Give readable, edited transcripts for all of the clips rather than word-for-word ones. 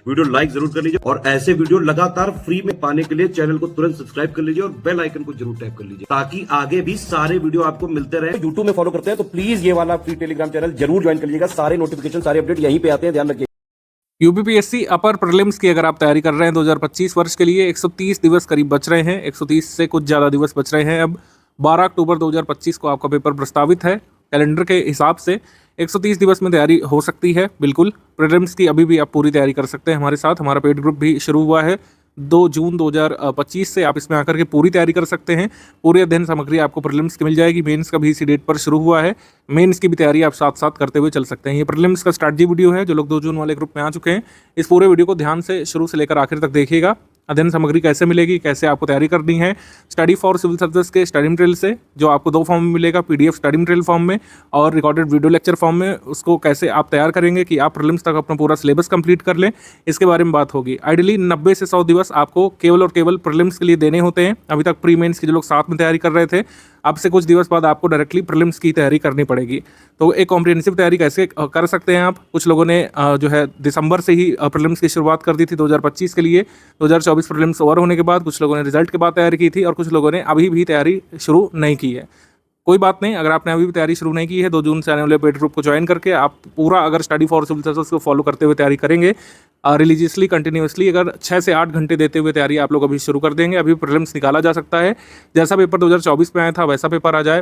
Video like जरूर कर लीजिए और ऐसे वीडियो लगातार फ्री में पाने के लिए चैनल को तुरंत सब्सक्राइब कर लीजिए और बेल आइकन को जरूर टैप कर लीजिए ताकि आगे भी सारे वीडियो आपको मिलते रहे। यूट्यूब में फॉलो करते हैं तो प्लीज ये वाला फ्री टेलीग्राम चैनल जरूर ज्वाइन कर लीजिएगा। सारे नोटिफिकेशन सारे अपडेट यहीं पे आते हैं, ध्यान रखिए। यूपीपीएससी अपर प्रीलिम्स की अगर आप तैयारी कर रहे हैं 2025 वर्ष के लिए 130 दिवस करीब बच रहे हैं, 130 से कुछ ज़्यादा दिवस बच रहे हैं। अब 12 अक्टूबर 2025 को आपका पेपर प्रस्तावित है। कैलेंडर के हिसाब से 130 दिवस में तैयारी हो सकती है। बिल्कुल प्रीलिम्स की अभी भी आप पूरी तैयारी कर सकते हैं हमारे साथ। हमारा पेड ग्रुप भी शुरू हुआ है 2 जून 2025 से। आप इसमें आकर के पूरी तैयारी कर सकते हैं। पूरी अध्ययन सामग्री आपको प्रीलिम्स की मिल जाएगी। मेंस का भी इसी डेट पर शुरू हुआ है। मेंस की भी तैयारी आप साथ साथ करते हुए चल सकते हैं। ये प्रीलिम्स का स्ट्रैटेजी वीडियो है। जो लोग 2 जून वाले ग्रुप में आ चुके हैं, इस पूरे वीडियो को ध्यान से शुरू से लेकर आखिर तक देखिएगा। अध्ययन सामग्री कैसे मिलेगी, कैसे आपको तैयारी करनी है। स्टडी फॉर सिविल सर्विस के स्टडी मटेरियल से, जो आपको 2 फॉर्म में मिलेगा, पीडीएफ स्टडी मटेरियल फॉर्म में और रिकॉर्डेड वीडियो लेक्चर फॉर्म में। उसको कैसे आप तैयार करेंगे कि आप प्रीलिम्स तक अपना पूरा सिलेबस कंप्लीट कर लें, इसके बारे में बात होगी। आइडियली 90 से 100 दिवस आपको केवल और केवल प्रीलिम्स के लिए देने होते हैं। अभी तक प्री मेंस के जो लोग साथ में तैयारी कर रहे थे, अब से कुछ दिवस बाद आपको डायरेक्टली प्रीलिम्स की तैयारी करनी पड़ेगी। तो एक कॉम्प्रिहेंसिव तैयारी कैसे कर सकते हैं आप? कुछ लोगों ने जो है दिसंबर से ही प्रीलिम्स की शुरुआत कर दी थी 2025 के लिए। 2024 प्रीलिम्स ओवर होने के बाद कुछ लोगों ने रिजल्ट के बाद तैयारी की थी और कुछ लोगों ने अभी भी तैयारी शुरू नहीं की है। कोई बात नहीं, अगर आपने अभी भी तैयारी शुरू नहीं की है, 2 जून से आने वाले पेड ग्रुप को ज्वाइन करके आप पूरा अगर स्टडी फॉर सिविल सर्विस को फॉलो करते हुए तैयारी करेंगे, रिलीजियसली कंटिन्यूसली, अगर 6 से 8 घंटे देते हुए तैयारी आप लोग अभी शुरू कर देंगे, अभी प्रीलिम्स निकाला जा सकता है। जैसा पेपर 2024 में आया था वैसा पेपर आ जाए,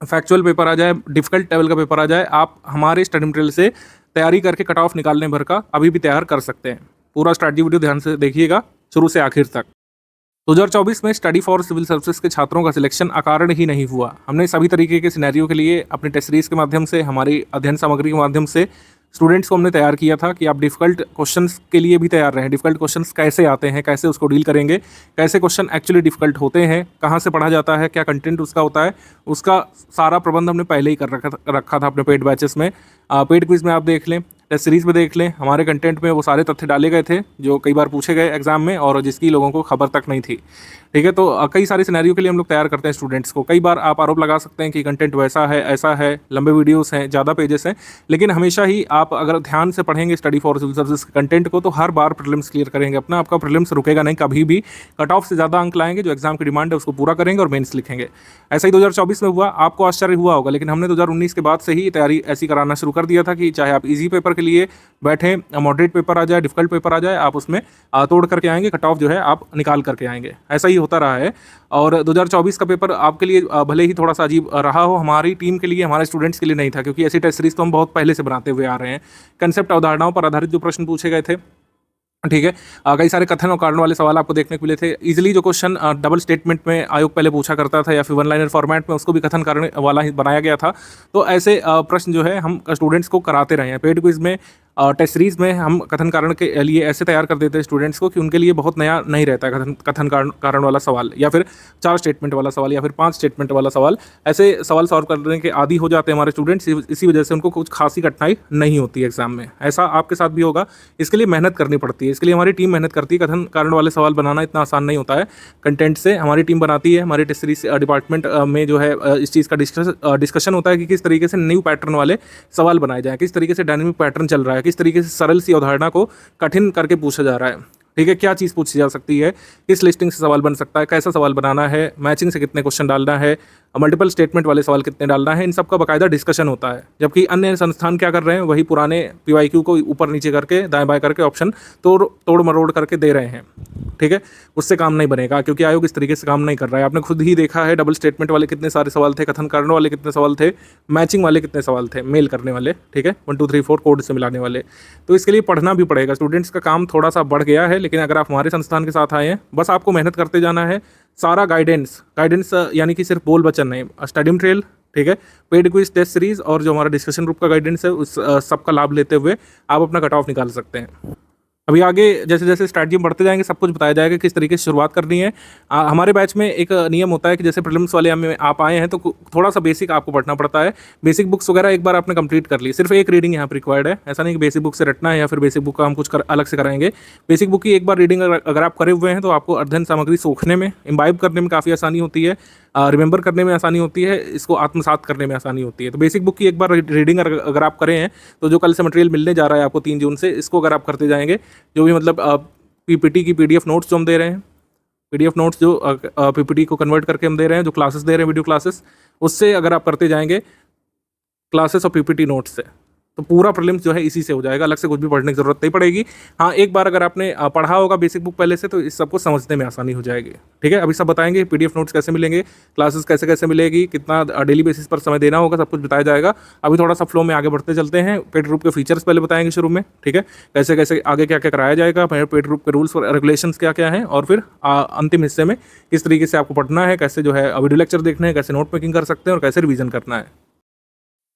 फैक्चुअल पेपर आ जाए, डिफिकल्ट लेवल का पेपर आ जाए, आप हमारे स्टडी मटेरियल से तैयारी करके कट ऑफ निकालने भर का अभी भी तैयार कर सकते हैं। पूरा स्ट्रैटेजी वीडियो ध्यान से देखिएगा शुरू से आखिर तक। 2024 में स्टडी फॉर सिविल सर्विसेज के छात्रों का सिलेक्शन अकारण ही नहीं हुआ। हमने सभी तरीके के सिनेरियो के लिए अपने टेस्ट सीरीज के माध्यम से, हमारी अध्ययन सामग्री के माध्यम से स्टूडेंट्स को हमने तैयार किया था कि आप डिफिकल्ट क्वेश्चंस के लिए भी तैयार रहें। डिफिकल्ट क्वेश्चंस कैसे आते हैं, कैसे उसको डील करेंगे, कैसे क्वेश्चन एक्चुअली डिफिकल्ट होते हैं, कहाँ से पढ़ा जाता है, क्या कंटेंट उसका होता है, उसका सारा प्रबंध हमने पहले ही कर रखा था अपने पेड बैचेस में। पेड क्विज में आप देख लें, टेस्ट सीरीज में देख लें, हमारे कंटेंट में वो सारे तथ्य डाले गए थे जो कई बार पूछे गए एग्जाम में और जिसकी लोगों को खबर तक नहीं थी। ठीक है, तो कई सारे सिनेरियो के लिए हम लोग तैयार करते हैं स्टूडेंट्स को। कई बार आप आरोप लगा सकते हैं कि कंटेंट वैसा है, ऐसा है, लंबे वीडियोस हैं, ज़्यादा पेजेस हैं, लेकिन हमेशा ही आप अगर ध्यान से पढ़ेंगे स्टडी फॉर सिविल सर्विसेज के कंटेंट को तो हर बार प्रीलिम्स क्लियर करेंगे अपना। आपका प्रीलिम्स रुकेगा नहीं कभी भी। कट ऑफ से ज़्यादा अंक लाएंगे, जो एग्जाम की डिमांड है उसको पूरा करेंगे और मेंस लिखेंगे। ऐसा ही 2024 में हुआ। आपको आश्चर्य हुआ होगा, लेकिन हमने 2019 के बाद से ही तैयारी ऐसी कराना शुरू कर दिया था कि चाहे आप ईजी पेपर के लिए बैठें, मॉडरेट पेपर आ जाए, डिफिकल्ट पेपर आ जाए, आप उसमें तोड़ करके आएंगे, कट ऑफ जो है आप निकाल करके आएंगे। ऐसा ही होता रहा है। और 2024 का पेपर आपके लिए भले ही थोड़ा सा अजीब रहा हो, हमारी टीम के लिए, हमारे स्टूडेंट्स के लिए नहीं था, क्योंकि ऐसी टेस्ट सीरीज तो हम बहुत पहले से बनाते हुए आ रहे हैं। कंसेप्ट अवधारणाओं पर आधारित जो प्रश्न पूछे गए थे, ठीक है, कई सारे कथन और कारण वाले सवाल आपको देखने को मिले थे। इजीली जो क्वेश्चन डबल स्टेटमेंट में आयोग पहले पूछा करता था या फिर 1 लाइनर फॉर्मेट में, उसको भी कथन कारण वाला ही बनाया गया था। तो ऐसे प्रश्न जो है हम स्टूडेंट्स को कराते रहे हैं। पेड क्विज में, टेस्ट सीरीज में हम कथन कारण के लिए ऐसे तैयार कर देते हैं स्टूडेंट्स को कि उनके लिए बहुत नया नहीं रहता है कथन कारण वाला सवाल, या फिर 4 स्टेटमेंट वाला सवाल, या फिर 5 स्टेटमेंट वाला सवाल। ऐसे सवाल सॉल्व करने के आदी हो जाते हैं हमारे स्टूडेंट्स। इसी वजह से उनको कुछ खासी कठिनाई नहीं होती है एग्जाम में। ऐसा आपके साथ भी होगा। इसके लिए मेहनत करनी पड़ती है, इसके लिए हमारी टीम मेहनत करती है। कथन कारण वाले सवाल बनाना इतना आसान नहीं होता है। कंटेंट से हमारी टीम बनाती है। हमारे टेस्ट सीरीज डिपार्टमेंट में जो है इस चीज़ का डिस्कशन होता है कि किस तरीके से न्यू पैटर्न वाले सवाल बनाए जाएँ, किस तरीके से डायनेमिक पैटर्न चल रहा है, किस तरीके से सरल सी अवधारणा को कठिन करके पूछा जा रहा है। ठीक है, क्या चीज़ पूछी जा सकती है, किस लिस्टिंग से सवाल बन सकता है, कैसा सवाल बनाना है, मैचिंग से कितने क्वेश्चन डालना है, मल्टीपल स्टेटमेंट वाले सवाल कितने डालना है, इन सब का बाकायदा डिस्कशन होता है। जबकि अन्य संस्थान क्या कर रहे हैं, वही पुराने PYQ को ऊपर नीचे करके, दाएं बाएं करके ऑप्शन तोड़ मरोड़ करके दे रहे हैं। ठीक है, उससे काम नहीं बनेगा, क्योंकि आयोग इस तरीके से काम नहीं कर रहा है। आपने खुद ही देखा है डबल स्टेटमेंट वाले कितने सारे सवाल थे, कथन कारण वाले कितने सवाल थे, मैचिंग वाले कितने सवाल थे, मेल करने वाले, ठीक है, 1 2 3 4 कोड से मिलाने वाले। तो इसके लिए पढ़ना भी पड़ेगा। स्टूडेंट्स का काम थोड़ा सा बढ़ गया है, लेकिन अगर आप हमारे संस्थान के साथ आए हैं, बस आपको मेहनत करते जाना है। सारा गाइडेंस यानी कि सिर्फ बोल वचन नहीं, स्टडी मटेरियल, ठीक है, पेड क्विज, टेस्ट सीरीज और जो हमारा डिस्कशन ग्रुप का गाइडेंस है, उस सबका लाभ लेते हुए आप अपना कट ऑफ निकाल सकते हैं। अभी आगे जैसे जैसे स्ट्रैटेजी में बढ़ते जाएंगे सब कुछ बताया जाएगा किस तरीके से शुरुआत करनी है। हमारे बैच में एक नियम होता है कि जैसे प्रीलिम्स वाले में आप आए हैं तो थोड़ा सा बेसिक आपको पढ़ना पड़ता है। बेसिक बुक्स वगैरह एक बार आपने कंप्लीट कर ली, सिर्फ एक रीडिंग यहाँ पर रिक्वायर्ड है। ऐसा नहीं कि बेसिक बुक से रटना है या फिर बेसिक बुक का हम कुछ अलग से कराएंगे। बेसिक बुक की एक बार रीडिंग अगर आप करे हुए हैं तो आपको अध्ययन सामग्री सोखने में, इम्बाइब करने में काफ़ी आसानी होती है। रिमेंबर करने में आसानी होती है, इसको आत्मसात करने में आसानी होती है। तो बेसिक बुक की एक बार रीडिंग अगर आप करें हैं, तो जो कल से मटेरियल मिलने जा रहा है आपको 3 जून से, इसको अगर आप करते जाएंगे, जो भी मतलब पीपीटी की पीडीएफ नोट्स जो हम दे रहे हैं, पीडीएफ नोट्स जो पीपीटी को कन्वर्ट करके हम दे रहे हैं, जो क्लासेस दे रहे हैं वीडियो क्लासेस, उससे अगर आप करते जाएंगे क्लासेस और पीपीटी नोट्स से, तो पूरा प्रीलिम्स जो है इसी से हो जाएगा, अलग से कुछ भी पढ़ने की जरूरत नहीं पड़ेगी। हाँ, एक बार अगर आपने पढ़ा होगा बेसिक बुक पहले से, तो इस सबको समझने में आसानी हो जाएगी। ठीक है, अभी सब बताएंगे पीडीएफ नोट्स कैसे मिलेंगे, क्लासेस कैसे कैसे मिलेगी, कितना डेली बेसिस पर समय देना होगा, सब कुछ बताया जाएगा। अभी थोड़ा सा फ्लो में आगे बढ़ते चलते हैं। पेड ग्रुप के फीचर्स पहले बताएंगे शुरू में, ठीक है, कैसे कैसे आगे क्या क्या कराया जाएगा, पेड ग्रुप के रूल्स और रेगुलेशंस क्या क्या हैं, और फिर अंतिम हिस्से में किस तरीके से आपको पढ़ना है, कैसे जो है वीडियो लेक्चर देखने हैं, कैसे नोट मेकिंग कर सकते हैं और कैसे रिवीजन करना है।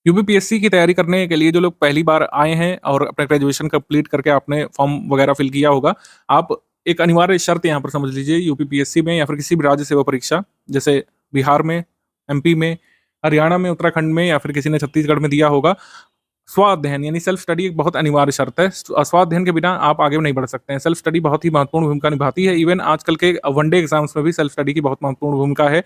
यूपीपीएससी की तैयारी करने के लिए जो लोग पहली बार आए हैं और अपने ग्रेजुएशन कंप्लीट करके आपने फॉर्म वगैरह फिल किया होगा, आप एक अनिवार्य शर्त यहाँ पर समझ लीजिए, यूपीपीएससी में या फिर किसी भी राज्य सेवा परीक्षा, जैसे बिहार में, एमपी में, हरियाणा में, उत्तराखंड में, या फिर किसी ने छत्तीसगढ़ में दिया होगा, स्वाध्ययन यानी सेल्फ स्टडी एक बहुत अनिवार्य शर्त है। स्वाध्ययन के बिना आप आगे नहीं बढ़ सकते हैं। सेल्फ स्टडी बहुत ही महत्वपूर्ण भूमिका निभाती है। इवन आजकल के वनडे एग्जाम्स में भी सेल्फ स्टडी की बहुत महत्वपूर्ण भूमिका है।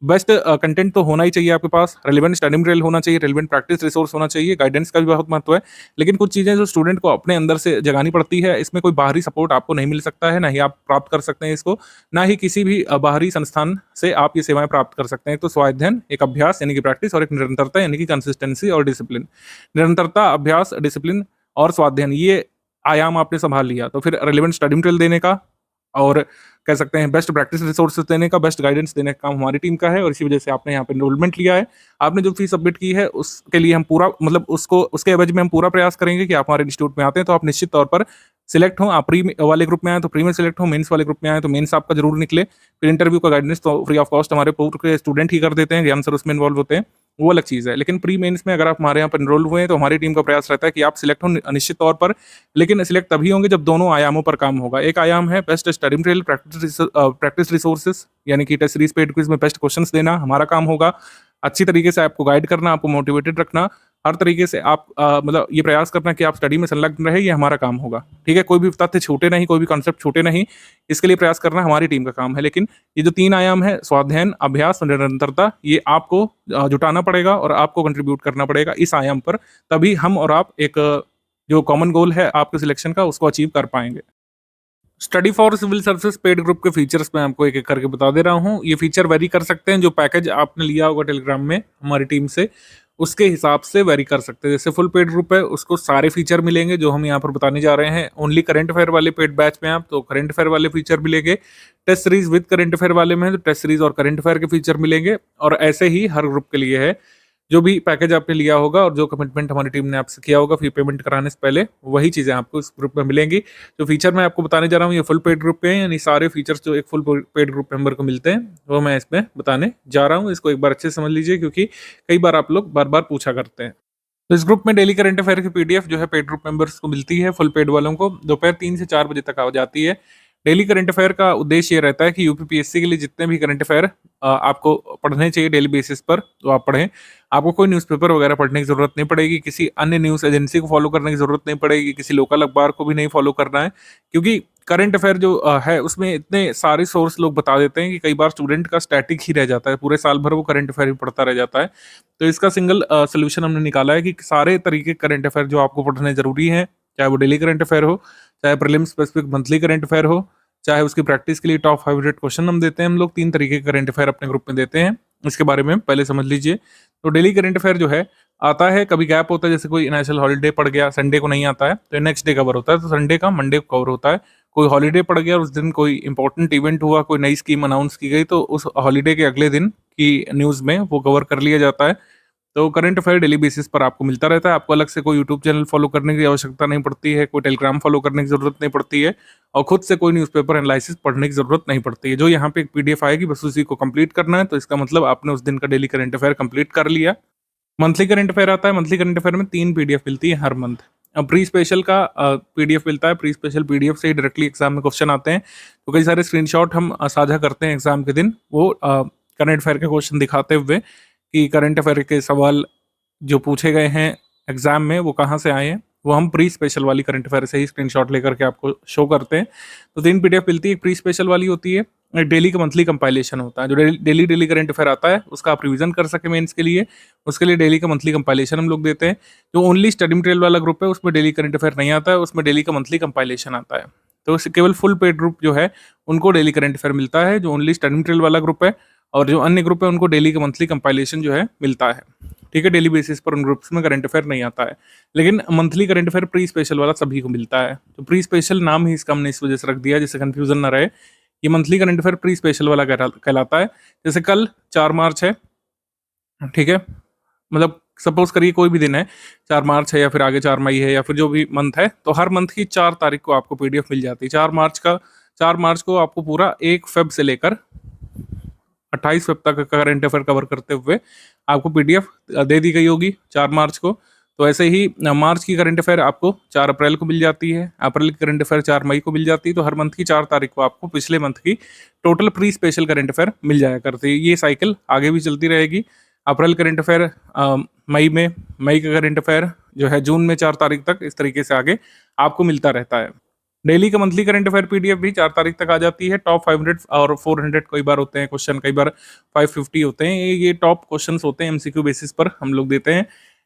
बेस्ट कंटेंट तो होना ही चाहिए आपके पास, रेलिवेंट स्टडी मटेरियल होना चाहिए, रेलिवेंट प्रैक्टिस रिसोर्स होना चाहिए, गाइडेंस का भी बहुत महत्व है। लेकिन कुछ चीज़ें जो स्टूडेंट को अपने अंदर से जगानी पड़ती है, इसमें कोई बाहरी सपोर्ट आपको नहीं मिल सकता है, ना ही आप प्राप्त कर सकते हैं इसको, ना ही किसी भी बाहरी संस्थान से आप ये सेवाएं प्राप्त कर सकते हैं। तो स्वाध्ययन एक अभ्यास यानी कि प्रैक्टिस, और एक निरंतरता यानी कि कंसिस्टेंसी और डिसिप्लिन। निरंतरता, अभ्यास, डिसिप्लिन और स्वाध्ययन, ये आयाम आपने संभाल लिया, तो फिर रेलिवेंट स्टडी मटेरियल देने का और कह सकते हैं बेस्ट प्रैक्टिस रिसोर्सेज देने का, बेस्ट गाइडेंस देने का काम हमारी टीम का है। और इसी वजह से आपने यहाँ पे एनरोलमेंट लिया है। आपने जो फीस सबमिट की है उसके लिए हम पूरा मतलब उसको उसके एवज में हम पूरा प्रयास करेंगे कि आप हमारे इंस्टीट्यूट में आते हैं तो आप निश्चित तौर पर सिलेक्ट हो। आप प्री वाले ग्रुप में आए तो प्री में सिलेक्ट हो, मेंस वाले ग्रुप में आए तो मेंस आपका जरूर निकले। फिर इंटरव्यू का गाइडेंस तो फ्री ऑफ कॉस्ट हमारे पूर्व के स्टूडेंट ही कर देते हैं, ज्ञान सर उसमें इन्वॉल्व होते हैं, वो अलग चीज़ है। लेकिन प्री मेंस में अगर आप हमारे यहाँ पर एनरोल हुए हैं तो हमारी टीम का प्रयास रहता है कि आप सिलेक्ट हो निश्चित तौर पर। लेकिन सिलेक्ट तभी होंगे जब दोनों आयामों पर काम होगा। एक आयाम है best study material, practice resources, यानी कि टेस्ट सीरीज पेड क्विज में बेस्ट क्वेश्चंस देना हमारा काम होगा। अच्छी तरीके से आपको गाइड करना, आपको मोटिवेटेड रखना, हर तरीके से आप मतलब ये प्रयास करना कि आप स्टडी में संलग्न रहे, ये हमारा काम होगा। ठीक है, कोई भी तथ्य छूटे नहीं, कोई भी कॉन्सेप्ट छूटे नहीं, इसके लिए प्रयास करना हमारी टीम का काम है। लेकिन ये जो 3 आयाम है, स्वाध्ययन, अभ्यास और निरंतरता, ये आपको जुटाना पड़ेगा और आपको कंट्रीब्यूट करना पड़ेगा इस आयाम पर, तभी हम और आप एक जो कॉमन गोल है आपके सिलेक्शन का, उसको अचीव कर पाएंगे। Study for civil services paid group के फीचर्स मैं आपको एक एक करके बता दे रहा हूँ। ये फीचर वेरी कर सकते हैं, जो पैकेज आपने लिया होगा टेलीग्राम में हमारी टीम से, उसके हिसाब से वेरी कर सकते हैं। जैसे फुल पेड ग्रुप है, उसको सारे फीचर मिलेंगे जो हम यहाँ पर बताने जा रहे हैं। ओनली करंट अफेयर वाले पेड बैच में आप तो करंट अफेयर वाले फीचर मिलेंगे। Test series with current affair वाले में है तो टेस्ट सीरीज और करंट अफेयर के फीचर मिलेंगे। और ऐसे ही हर ग्रुप के लिए है, जो भी पैकेज आपने लिया होगा और जो कमिटमेंट हमारी टीम ने आपसे किया होगा फी पेमेंट कराने से पहले, वही चीज़ें आपको इस ग्रुप में मिलेंगी। जो फीचर मैं आपको बताने जा रहा हूँ ये फुल पेड ग्रुप पे हैं, यानी सारे फीचर्स जो एक फुल पेड ग्रुप मेंबर को मिलते हैं वो मैं इसमें बताने जा रहा हूँ। इसको एक बार अच्छे से समझ लीजिए, क्योंकि कई बार आप लोग बार बार पूछा करते हैं। तो इस ग्रुप में डेली करंट अफेयर की पीडीएफ जो है पेड ग्रुप मेंबर्स को मिलती है, फुल पेड वालों को दोपहर 3 से 4 बजे तक आ जाती है। डेली करंट अफेयर का उद्देश्य ये रहता है कि यूपीपीएससी के लिए जितने भी करंट अफेयर आपको पढ़ने चाहिए डेली बेसिस पर, तो आप पढ़ें। आपको कोई न्यूज़पेपर वगैरह पढ़ने की जरूरत नहीं पड़ेगी, किसी अन्य न्यूज़ एजेंसी को फॉलो करने की जरूरत नहीं पड़ेगी, किसी लोकल अखबार को भी नहीं फॉलो करना है, क्योंकि करंट अफेयर जो है उसमें इतने सारे सोर्स लोग बता देते हैं कि कई बार स्टूडेंट का स्टैटिक ही रह जाता है, पूरे साल भर वो करंट अफेयर ही पढ़ता रह जाता है। तो इसका सिंगल सोल्यूशन हमने निकाला है कि सारे तरीके करंट अफेयर जो आपको पढ़ने जरूरी है, चाहे वो डेली करंट अफेयर हो, चाहे prelim specific monthly current affair हो, चाहे उसकी प्रैक्टिस के लिए टॉप 500 क्वेश्चन हम देते हैं। हम लोग 3 तरीके के करंट अफेयर अपने ग्रुप में देते हैं, इसके बारे में पहले समझ लीजिए। तो डेली करंट अफेयर जो है आता है, कभी गैप होता है, जैसे कोई नेशनल हॉलीडे पड़ गया, संडे को नहीं आता है तो नेक्स्ट डे कवर होता है, तो संडे का मंडे को कवर होता है। कोई हॉलीडे पड़ गया और उस दिन कोई इंपॉर्टेंट इवेंट हुआ, कोई नई स्कीम अनाउंस की गई, तो उस हॉलीडे के अगले दिन की न्यूज़ में वो कवर कर लिया जाता है। तो करंट अफेयर डेली बेसिस पर आपको मिलता रहता है। आपको अलग से कोई यूट्यूब चैनल फॉलो करने की आवश्यकता नहीं पड़ती है, कोई टेलीग्राम फॉलो करने की जरूरत नहीं पड़ती है, और खुद से कोई न्यूज़पेपर एनालिसिस पढ़ने की जरूरत नहीं पड़ती है। जो यहाँ पे एक पीडीएफ आएगी बस उसी को कंप्लीट करना है, तो इसका मतलब आपने उस दिन का डेली करंट अफेयर कंप्लीट कर लिया। मंथली करंट अफेयर आता है, मंथली करंट अफेयर में 3 पीडीएफ मिलती है हर मंथ। अब प्री स्पेशल का पीडीएफ मिलता है, प्री स्पेशल पीडीएफ से ही डायरेक्टली एग्जाम में क्वेश्चन आते हैं, तो कई सारे स्क्रीनशॉट हम साझा करते हैं एग्जाम के दिन, वो करंट अफेयर के क्वेश्चन दिखाते हुए कि करंट अफेयर के सवाल जो पूछे गए हैं एग्जाम में वो कहाँ से आए हैं, वो हम प्री स्पेशल वाली करंट अफेयर से ही स्क्रीनशॉट लेकर के आपको शो करते हैं। तो 3 पीडीएफ मिलती है, एक प्री स्पेशल वाली होती है, डेली का मंथली कंपाइलेशन होता है। जो डेली करंट अफेयर आता है उसका आप रिवीजन कर सके मेंस के लिए, उसके लिए डेली का मंथली कंपाइलेशन हम लोग देते हैं। जो ओनली स्टडी मटेरियल वाला ग्रुप है उसमें डेली करंट अफेयर नहीं आता है, उसमें डेली का मंथली कंपाइलेशन आता है। तो केवल फुल पेड ग्रुप जो है उनको डेली करंट अफेयर मिलता है, जो ओनली स्टडी मटेरियल वाला ग्रुप है, और जो अन्य ग्रुप है उनको डेली का मंथली कंपाइलेशन जो है मिलता है। ठीक है, डेली बेसिस पर उन ग्रुप्स में करंट अफेयर नहीं आता है, लेकिन monthly current affair pre special वाला सभी को मिलता है। तो प्री स्पेशल नाम ही इसका हमने इस वजह से रख दिया जिससे कंफ्यूजन ना रहे। ये monthly current affair pre special वाला कहलाता है। जैसे कल 4 मार्च है, ठीक है, मतलब सपोज करिए कोई भी दिन है, 4 मार्च है या फिर आगे 4 मई है या फिर जो भी मंथ है, तो हर मंथ की 4 तारीख को आपको पीडीएफ मिल जाती है। 4 मार्च को आपको पूरा 1 फेब से लेकर 28 फेब तक का करंट अफेयर कवर करते हुए आपको पीडीएफ दे दी गई होगी 4 मार्च को। तो ऐसे ही मार्च की करंट अफेयर आपको 4 अप्रैल को मिल जाती है, अप्रैल की करंट अफेयर 4 मई को मिल जाती है। तो हर मंथ की 4 तारीख को आपको पिछले मंथ की total pre special current affair मिल जाया करती है। ये साइकिल आगे भी चलती रहेगी। अप्रैल करंट अफेयर मई में, मई का करंट अफेयर जो है जून में 4 तारीख तक, इस तरीके से आगे आपको मिलता रहता है। डेली का मंथली करंट अफेयर पीडीएफ भी 4 तारीख तक आ जाती है। टॉप 500 और 400 कई बार होते हैं क्वेश्चन, कई बार 550 होते हैं। ये टॉप क्वेश्चंस होते हैं, एमसीक्यू बेसिस पर हम लोग देते हैं।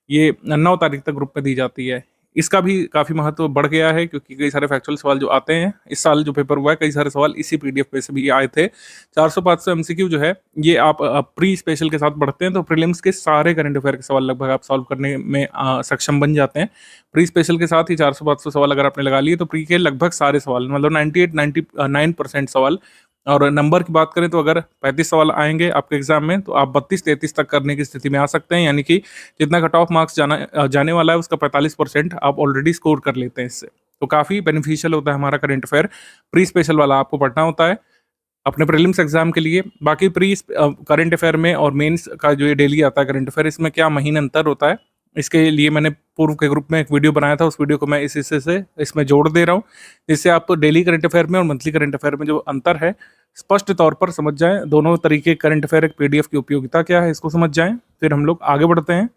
ये 9 तारीख तक ग्रुप में दी जाती है। इसका भी काफ़ी महत्व बढ़ गया है क्योंकि कई सारे फैक्चुअल सवाल जो आते हैं, इस साल जो पेपर हुआ है कई सारे सवाल इसी पीडीएफ पे से भी आए थे। 400-500 एमसीक्यू जो है ये आप प्री स्पेशल के साथ पढ़ते हैं तो प्रीलिम्स के सारे करंट अफेयर के सवाल लगभग आप सॉल्व करने में सक्षम बन जाते हैं। प्री स्पेशल के साथ ही 400-500 सवाल अगर आपने लगा लिए तो प्री के लगभग सारे सवाल, मतलब 98-99% सवाल। और नंबर की बात करें तो अगर 35 सवाल आएंगे आपके एग्जाम में तो आप 32-33 तक करने की स्थिति में आ सकते हैं, यानी कि जितना कट ऑफ मार्क्स जाने वाला है उसका 45% आप ऑलरेडी स्कोर कर लेते हैं इससे। तो काफ़ी बेनिफिशियल होता है हमारा करंट अफेयर। प्री स्पेशल वाला आपको पढ़ना होता है अपने प्रीलिम्स एग्जाम के लिए। बाकी प्री करंट अफेयर में और मेंस का जो ये डेली आता है करंट अफेयर, इसमें क्या महीने अंतर होता है, इसके लिए मैंने पूर्व के ग्रुप में एक वीडियो बनाया था, उस वीडियो को मैं इस हिस्से से इसमें जोड़ दे रहा हूँ जिससे आप डेली करंट अफेयर में और मंथली करंट अफेयर में जो अंतर है स्पष्ट तौर पर समझ जाएं। दोनों तरीके करंट अफेयर एक पीडीएफ की उपयोगिता क्या है इसको समझ जाएं, फिर हम लोग आगे बढ़ते हैं।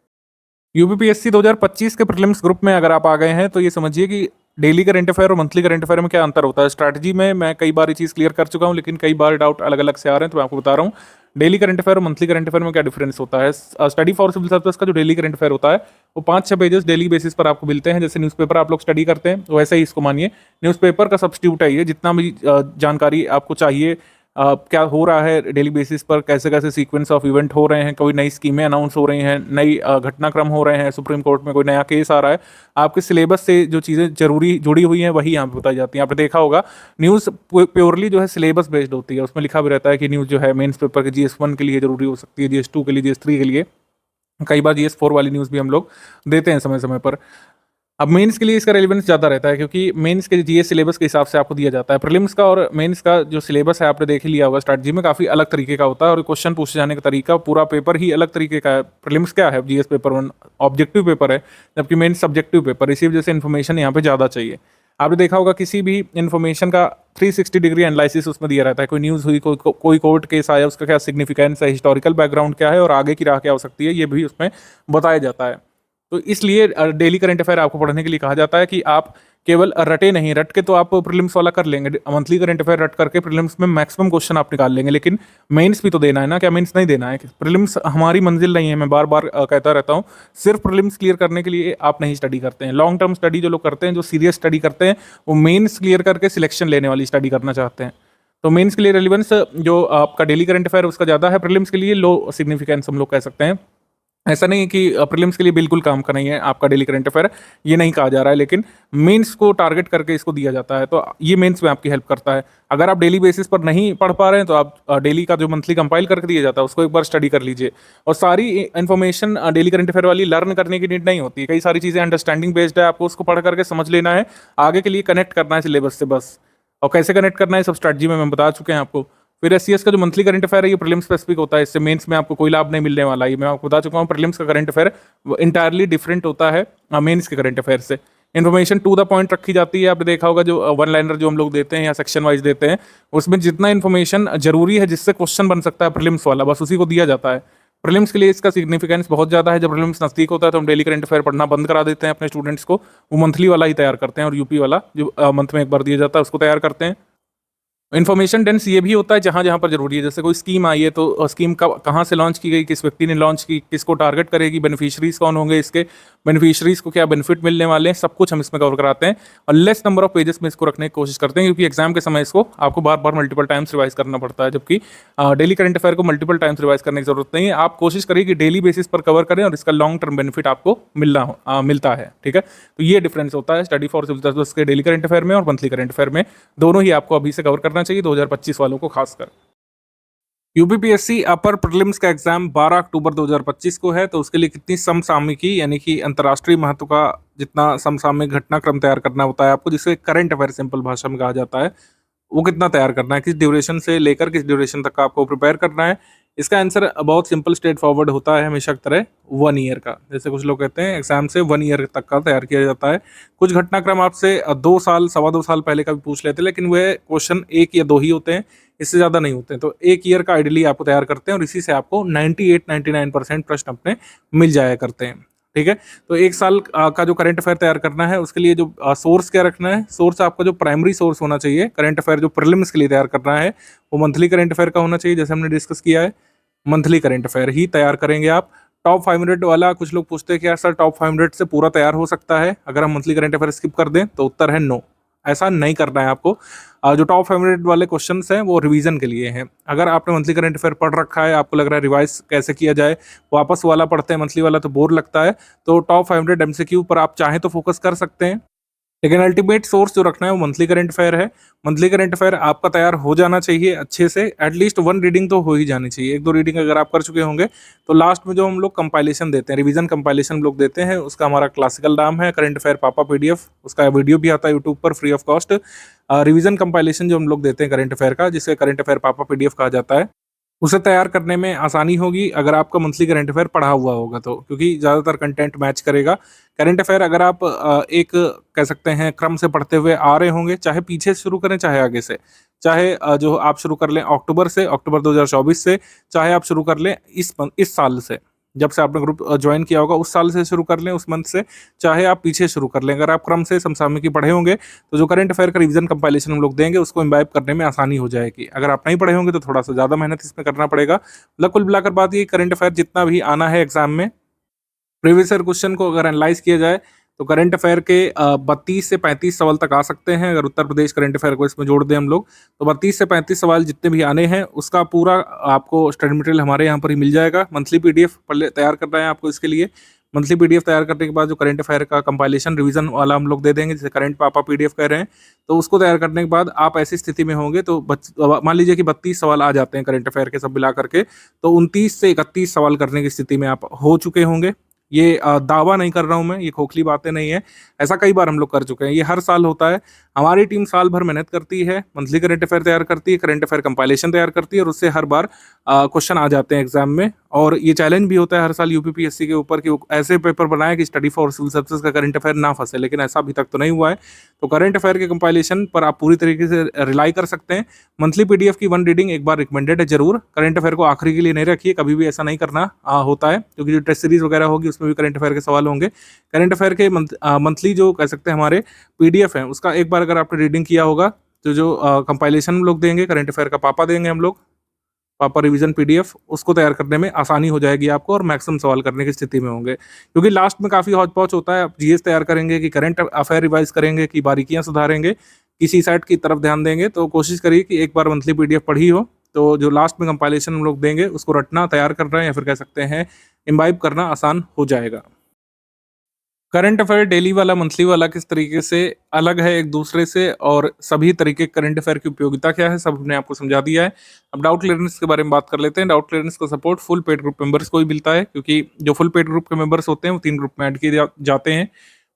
यूपीपीएससी 2025 के प्रीलिम्स ग्रुप में अगर आप आ गए हैं तो ये समझिए कि डेली करंट अफेयर और मंथली करंट अफेयर में क्या अंतर होता है। स्ट्रैटेजी में मैं कई बार ये चीज़ क्लियर कर चुका हूँ, लेकिन कई बार डाउट अलग अलग से आ रहे हैं तो मैं आपको बता रहा हूँ डेली करंट अफेयर और मंथली करंट अफेयर में क्या डिफरेंस होता है। स्टडी फॉर सिविल सर्विस का जो डेली करंट अफेयर होता है वो 5-6 पेजेस डेली बेसिस पर आपको मिलते हैं। जैसे न्यूज़पेपर आप लोग स्टडी करते हैं वैसे ही इसको मानिए, न्यूज़पेपर का सब्स्टिट्यूट है ये। जितना भी जानकारी आपको चाहिए क्या हो रहा है डेली बेसिस पर, कैसे कैसे सीक्वेंस ऑफ इवेंट हो रहे हैं, कोई नई स्कीमें अनाउंस हो रही हैं, नई घटनाक्रम हो रहे हैं, सुप्रीम कोर्ट में कोई नया केस आ रहा है, आपके सिलेबस से जो चीज़ें जरूरी जुड़ी हुई हैं वही यहाँ पे बताई जाती हैं। आपने देखा होगा न्यूज़ प्योरली जो है सिलेबस बेस्ड होती है, उसमें लिखा भी रहता है कि न्यूज़ जो है मेंस पेपर के GS1 के लिए जरूरी हो सकती है, GS2 के लिए, GS3 के लिए, कई बार GS4 वाली न्यूज़ भी हम लोग देते हैं समय समय पर। अब मेंस के लिए इसका रेलेवेंस ज़्यादा रहता है क्योंकि मेंस के जीएस सिलेबस के हिसाब से आपको दिया जाता है। प्रीलिम्स का और मेंस का जो सिलेबस है आपने देख ही लिया होगा, स्ट्रैटेजी में काफ़ी अलग तरीके का होता है और क्वेश्चन पूछे जाने का तरीका, पूरा पेपर ही अलग तरीके का है। प्रीलिम्स क्या है, जीएस पेपर 1 ऑब्जेक्टिव पेपर है, जबकि मेंस सब्जेक्टिव पेपर, इसी वजह से इन्फॉर्मेशन यहाँ पे ज़्यादा चाहिए। आपने देखा होगा किसी भी इन्फॉर्मेशन का 360 डिग्री एनालिसिस उसमें दिया रहता है। कोई न्यूज़ हुई, कोई कोर्ट केस आया, उसका क्या सिग्निफिकेंस है, हिस्टोरिकल बैकग्राउंड क्या है और आगे की राह क्या हो सकती है, ये भी उसमें बताया जाता है। तो इसलिए डेली करंट अफेयर आपको पढ़ने के लिए कहा जाता है कि आप केवल रटे नहीं, रट के तो आप प्रीलिम्स वाला कर लेंगे, मंथली करंट अफेयर रट करके प्रीलिम्स में मैक्सिमम क्वेश्चन आप निकाल लेंगे, लेकिन मेंस भी तो देना है ना। क्या मेंस नहीं देना है? प्रीलिम्स हमारी मंजिल नहीं है, मैं बार बार कहता रहता हूँ। सिर्फ प्रीलिम्स क्लियर करने के लिए आप नहीं स्टडी करते हैं। लॉन्ग टर्म स्टडी जो लोग करते हैं, जो सीरियस स्टडी करते हैं, वो मेंस क्लियर करके सिलेक्शन लेने वाली स्टडी करना चाहते हैं। तो मेंस के लिए रेलिवेंस जो आपका डेली करंट अफेयर उसका ज़्यादा है, प्रीलिम्स के लिए लो सिग्निफिकेंस हम लोग कह सकते हैं। ऐसा नहीं है कि प्रीलिम्स के लिए बिल्कुल काम का नहीं है आपका डेली करंट अफेयर, ये नहीं कहा जा रहा है, लेकिन मेंस को टारगेट करके इसको दिया जाता है। तो ये मेंस में आपकी हेल्प करता है। अगर आप डेली बेसिस पर नहीं पढ़ पा रहे हैं तो आप डेली का जो मंथली कंपाइल करके दिया जाता है उसको एक बार स्टडी कर लीजिए। और सारी इन्फॉर्मेशन डेली करंट अफेयर वाली लर्न करने की नीड नहीं होती है। कई सारी चीज़ें अंडरस्टैंडिंग बेस्ड है, आपको उसको पढ़ करके समझ लेना है, आगे के लिए कनेक्ट करना है सिलेबस से बस। और कैसे कनेक्ट करना है सब स्ट्रैटेजी में मैं बता चुके हैं आपको। फिर एससीएस का जो मंथली करंट अफेयर है ये प्रीलिम्स स्पेसिफिक होता है, इससे मेंस में आपको कोई लाभ नहीं मिलने वाला है। मैं आपको बता चुका हूँ प्रीलिम्स का करंट अफेयर इंटायरली डिफरेंट होता है मेंस के करंट अफेयर से। इन्फॉर्मेशन टू द पॉइंट रखी जाती है। आपने देखा होगा जो वन लाइनर जो हम लोग देते हैं या सेक्शन वाइज देते हैं, उसमें जितना इन्फॉर्मेशन जरूरी है जिससे क्वेश्चन बन सकता है प्रीलिम्स वाला, बस उसी को दिया जाता है। प्रीलिम्स के लिए इसका सिग्निफिकेंस बहुत ज़्यादा है। जब प्रीलिम्स नज़दीक होता है तो हम डेली करंट अफेयर पढ़ना बंद करा देते हैं अपने स्टूडेंट्स को, वो मंथली वाला ही तैयार करते हैं और यूपी वाला जो मंथ में एक बार दिया जाता है उसको तैयार करते हैं। इन्फॉर्मेशन डेंस ये भी होता है जहाँ जहाँ पर जरूरी है, जैसे कोई स्कीम आई है तो स्कीम कहाँ से लॉन्च की गई, किस व्यक्ति ने लॉन्च की, किसको टारगेट करेगी, बेनिफिशियरीज कौन होंगे, इसके बेनिफिशियरीज को क्या बेनिफिट मिलने वाले हैं, सब कुछ हम इसमें कवर कराते हैं और लेस नंबर ऑफ पेजेस में इसको रखने की कोशिश करते हैं, क्योंकि एग्जाम के समय इसको आपको बार बार मल्टीपल टाइम्स रिवाइज करना पड़ता है, जबकि डेली करंट अफेयर को मल्टीपल टाइम्स रिवाइज करने की जरूरत नहीं है। आप कोशिश करिए कि डेली बेसिस पर कवर करें और इसका लॉन्ग टर्म बेनिफिट आपको मिलता है। ठीक है, तो ये डिफरेंस होता है स्टडी फॉर सिविल सर्विस के डेली करंट अफेयर में और मंथली करंट अफेयर में। दोनों ही आपको अभी से कवर करना चाहिए 2025 वालों को खासकर। यूपीपीएससी अपर प्रीलिम्स का एग्जाम 12 अक्टूबर 2025 को है, तो उसके लिए कितनी समसामयिकी यानी कि अंतर्राष्ट्रीय महत्व का जितना समसामयिक घटनाक्रम तैयार करना होता है आपको, जिसे करंट अफेयर सिंपल भाषा में कहा जाता है, वो कितना तैयार करना है, किस ड्यूरेशन से लेकर किस ड्यूरेशन तक का आपको प्रिपेयर करना है। इसका आंसर बहुत सिंपल स्ट्रेट फॉरवर्ड होता है हमेशा की तरह, 1 ईयर का। जैसे कुछ लोग कहते हैं एग्जाम से 1 ईयर तक का तैयार किया जाता है। कुछ घटनाक्रम आपसे 2 साल 2.25 साल पहले का भी पूछ लेते हैं, लेकिन वह क्वेश्चन 1 या 2 ही होते हैं, इससे ज़्यादा नहीं होते हैं। तो 1 ईयर का आइडियली आपको तैयार करते हैं और इसी से आपको 98-99% प्रश्न अपने मिल जाया करते हैं। ठीक है, तो 1 साल का जो करंट अफेयर तैयार करना है उसके लिए जो सोर्स क्या रखना है, सोर्स आपका जो प्राइमरी सोर्स होना चाहिए करंट अफेयर जो प्रीलिम्स के लिए तैयार करना है वो मंथली करंट अफेयर का होना चाहिए, जैसे हमने डिस्कस किया है। मंथली करंट अफेयर ही तैयार करेंगे आप। टॉप 500 वाला कुछ लोग पूछते हैं कि यार सर टॉप 500 से पूरा तैयार हो सकता है अगर हम मंथली करंट अफेयर स्किप कर दें, तो उत्तर है नो, ऐसा नहीं करना है आपको। जो टॉप 500 वाले क्वेश्चंस हैं वो रिवीजन के लिए हैं। अगर आपने मंथली करंट अफेयर पढ़ रखा है, आपको लग रहा है रिवाइज कैसे किया जाए, वापस वाला पढ़ते हैं मंथली वाला तो बोर लगता है, तो टॉप 500 एमसीक्यू पर आप चाहें तो फोकस कर सकते हैं, लेकिन अल्टीमेट सोर्स जो रखना है वो मंथली करंट अफेयर है। मंथली करंट अफेयर आपका तैयार हो जाना चाहिए अच्छे से, एटलीस्ट 1 रीडिंग तो हो ही जानी चाहिए। 1-2 रीडिंग अगर आप कर चुके होंगे तो लास्ट में जो हम लोग कंपाइलेशन देते हैं, रिवीजन कंपाइलेशन हम लोग देते हैं, उसका हमारा क्लासिकल नाम है करंट अफेयर पापा पीडीएफ। उसका वीडियो भी आता है यूट्यूब पर free of cost. Revision compilation जो हम लोग देते हैं करंट अफेयर का, जिसे करंट अफेयर पापा पीडीएफ कहा जाता है, उसे तैयार करने में आसानी होगी अगर आपका मंथली करंट अफेयर पढ़ा हुआ होगा तो, क्योंकि ज़्यादातर कंटेंट मैच करेगा। करंट अफेयर अगर आप एक कह सकते हैं क्रम से पढ़ते हुए आ रहे होंगे, चाहे पीछे से शुरू करें चाहे आगे से, चाहे जो आप शुरू कर लें अक्टूबर से, अक्टूबर 2024 से, चाहे आप शुरू कर लें इस साल से, जब से आपने ग्रुप ज्वाइन किया होगा उस साल से शुरू कर लें, उस मंथ से, चाहे आप पीछे शुरू कर लें। अगर आप क्रम से समसामयिकी पढ़े होंगे तो जो करंट अफेयर का रिवीजन कंपाइलेशन हम लोग देंगे उसको इम्बाइब करने में आसानी हो जाएगी। अगर आप नहीं पढ़े होंगे तो थोड़ा सा ज़्यादा मेहनत इसमें करना पड़ेगा। मतलब कुल मिलाकर बात ये, करंट अफेयर जितना भी आना है एग्जाम में, प्रीवियस ईयर क्वेश्चन को अगर एनालाइज किया जाए तो करंट अफेयर के 32 से 35 सवाल तक आ सकते हैं। अगर उत्तर प्रदेश करंट अफेयर को इसमें जोड़ दें हम लोग, तो 32 से 35 सवाल जितने भी आने हैं उसका पूरा आपको स्टडी मटेरियल हमारे यहाँ पर ही मिल जाएगा। मंथली पीडीएफ तैयार करना है आपको, इसके लिए मंथली पीडीएफ तैयार करने के बाद जो करंट अफेयर का कंपाइलेशन रिवीजन वाला हम लोग दे देंगे, जैसे करंट पापा पीडीएफ कह रहे हैं, तो उसको तैयार करने के बाद आप ऐसी स्थिति में होंगे तो मान लीजिए कि 32 सवाल आ जाते हैं करंट अफेयर के सब मिला करके, तो 29 से 31 सवाल करने की स्थिति में आप हो चुके होंगे। ये दावा नहीं कर रहा हूँ मैं, ये खोखली बातें नहीं है, ऐसा कई बार हम लोग कर चुके हैं, ये हर साल होता है। हमारी टीम साल भर मेहनत करती है, मंथली करंट अफेयर तैयार करती है, करंट अफेयर कंपाइलेशन तैयार करती है और उससे हर बार क्वेश्चन आ जाते हैं एग्जाम में। और ये चैलेंज भी होता है हर साल यूपीपीएससी के ऊपर कि वो ऐसे पेपर बनाए कि स्टडी फॉर सिविल सर्विसेज का करंट अफेयर ना फंसे, लेकिन ऐसा अभी तक तो नहीं हुआ है। तो करंट अफेयर के कंपाइलेशन पर आप पूरी तरीके से रिलाई कर सकते हैं। मंथली पीडीएफ की 1 रीडिंग एक बार रिकमेंडेड है जरूर। करंट अफेयर को आखिरी के लिए नहीं रखिए, कभी भी ऐसा नहीं करना होता है, क्योंकि जो टेस्ट सीरीज वगैरह होगी उसमें भी करंट अफेयर के सवाल होंगे। करंट अफेयर के मंथली जो कह सकते हैं हमारे पीडीएफ है, उसका एक बार अगर आपने रीडिंग किया होगा तो जो कंपाइलेशन हम लोग देंगे, करंट अफेयर का पापा देंगे हम लोग, पापा रिवीजन पीडीएफ, उसको तैयार करने में आसानी हो जाएगी आपको और मैक्सिमम सवाल करने की स्थिति में होंगे। क्योंकि लास्ट में काफ़ी हौच पौच होता है, आप जीएस तैयार करेंगे कि करंट अफेयर रिवाइज करेंगे कि बारीकियां सुधारेंगे, किसी साइड की तरफ ध्यान देंगे, तो कोशिश करिए कि एक बार मंथली पीडीएफ पढ़ी हो, तो जो लास्ट में कंपाइलेशन हम लोग देंगे उसको रटना, तैयार करना या फिर कह सकते हैं इम्बाइब करना आसान हो जाएगा। करंट अफेयर डेली वाला मंथली वाला किस तरीके से अलग है एक दूसरे से, और सभी तरीके करंट अफेयर की उपयोगिता क्या है, सब हमने आपको समझा दिया है। अब डाउट क्लियरेंस के बारे में बात कर लेते हैं। डाउट क्लियरेंस का support full paid group members को ही मिलता है, क्योंकि जो फुल पेड ग्रुप के मेंबर्स होते हैं वो 3 ग्रुप में ऐड किए जाते हैं।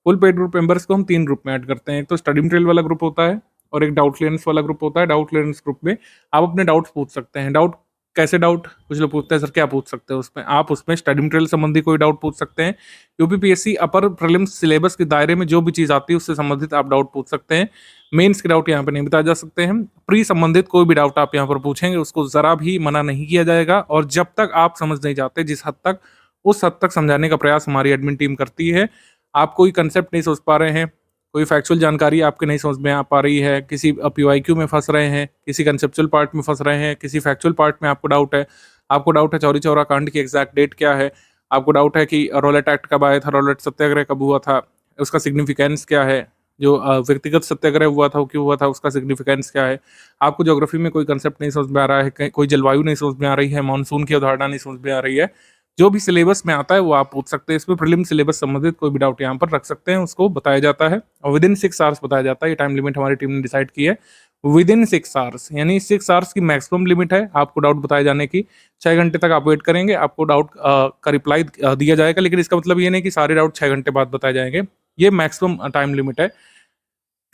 फुल पेड ग्रुप मेंबर्स को हम 3 ग्रुप में ऐड करते हैं। एक तो स्टडी मटेरियल वाला ग्रुप होता है और एक डाउट क्लियरेंस वाला ग्रुप होता है। डाउट क्लियरेंस ग्रुप में आप अपने डाउट्स पूछ सकते हैं। डाउट कैसे डाउट, कुछ लोग पूछते हैं सर क्या पूछ सकते हैं उसमें, आप उसमें स्टडी मटेरियल संबंधी कोई डाउट पूछ सकते हैं। यूपीपीएससी अपर प्रीलिम्स सिलेबस के दायरे में जो भी चीज़ आती है उससे संबंधित आप डाउट पूछ सकते हैं। मेंस के डाउट यहाँ पर नहीं बताए जा सकते हैं। प्री संबंधित कोई भी डाउट आप यहाँ पर पूछेंगे उसको ज़रा भी मना नहीं किया जाएगा, और जब तक आप समझ नहीं जाते जिस हद तक, उस हद तक समझाने का प्रयास हमारी एडमिन टीम करती है। आप कोई कंसेप्ट नहीं सोच पा रहे हैं, कोई फैक्चुअल जानकारी आपके नहीं समझ में आ पा रही है, किसी पीवाईक्यू में फंस रहे हैं, किसी कंसेप्चुअल पार्ट में फंस रहे हैं, किसी फैक्चुअल पार्ट में आपको डाउट है चौरी चौरा कांड की एग्जैक्ट डेट क्या है, आपको डाउट है कि रॉलेट एक्ट कब आया था, रॉलेट सत्याग्रह कब हुआ था, उसका सिग्निफिकेंस क्या है, जो व्यक्तिगत सत्याग्रह हुआ था वो क्यों हुआ था, उसका सिग्निफिकेंस क्या है, आपको ज्योग्राफी में कोई कंसेप्ट नहीं समझ में आ रहा है, कोई जलवायु नहीं समझ में आ रही है, मानसून की अवधारणा नहीं समझ में आ रही है, जो भी सिलेबस में आता है वो आप पूछ सकते हैं। इसमें प्रीलिम सिलेबस संबंधित कोई भी डाउट यहाँ पर रख सकते हैं, उसको बताया जाता है और विद इन 6 आवर्स बताया जाता है। ये टाइम लिमिट हमारी टीम ने डिसाइड की है, विद इन 6 आवर्स, यानी 6 आवर्स की मैक्सिमम लिमिट है आपको डाउट बताए जाने की। 6 घंटे तक आप वेट करेंगे, आपको डाउट का रिप्लाई दिया जाएगा, लेकिन इसका मतलब ये नहीं कि सारे डाउट 6 घंटे बाद बताए जाएंगे। ये मैक्सिमम टाइम लिमिट है।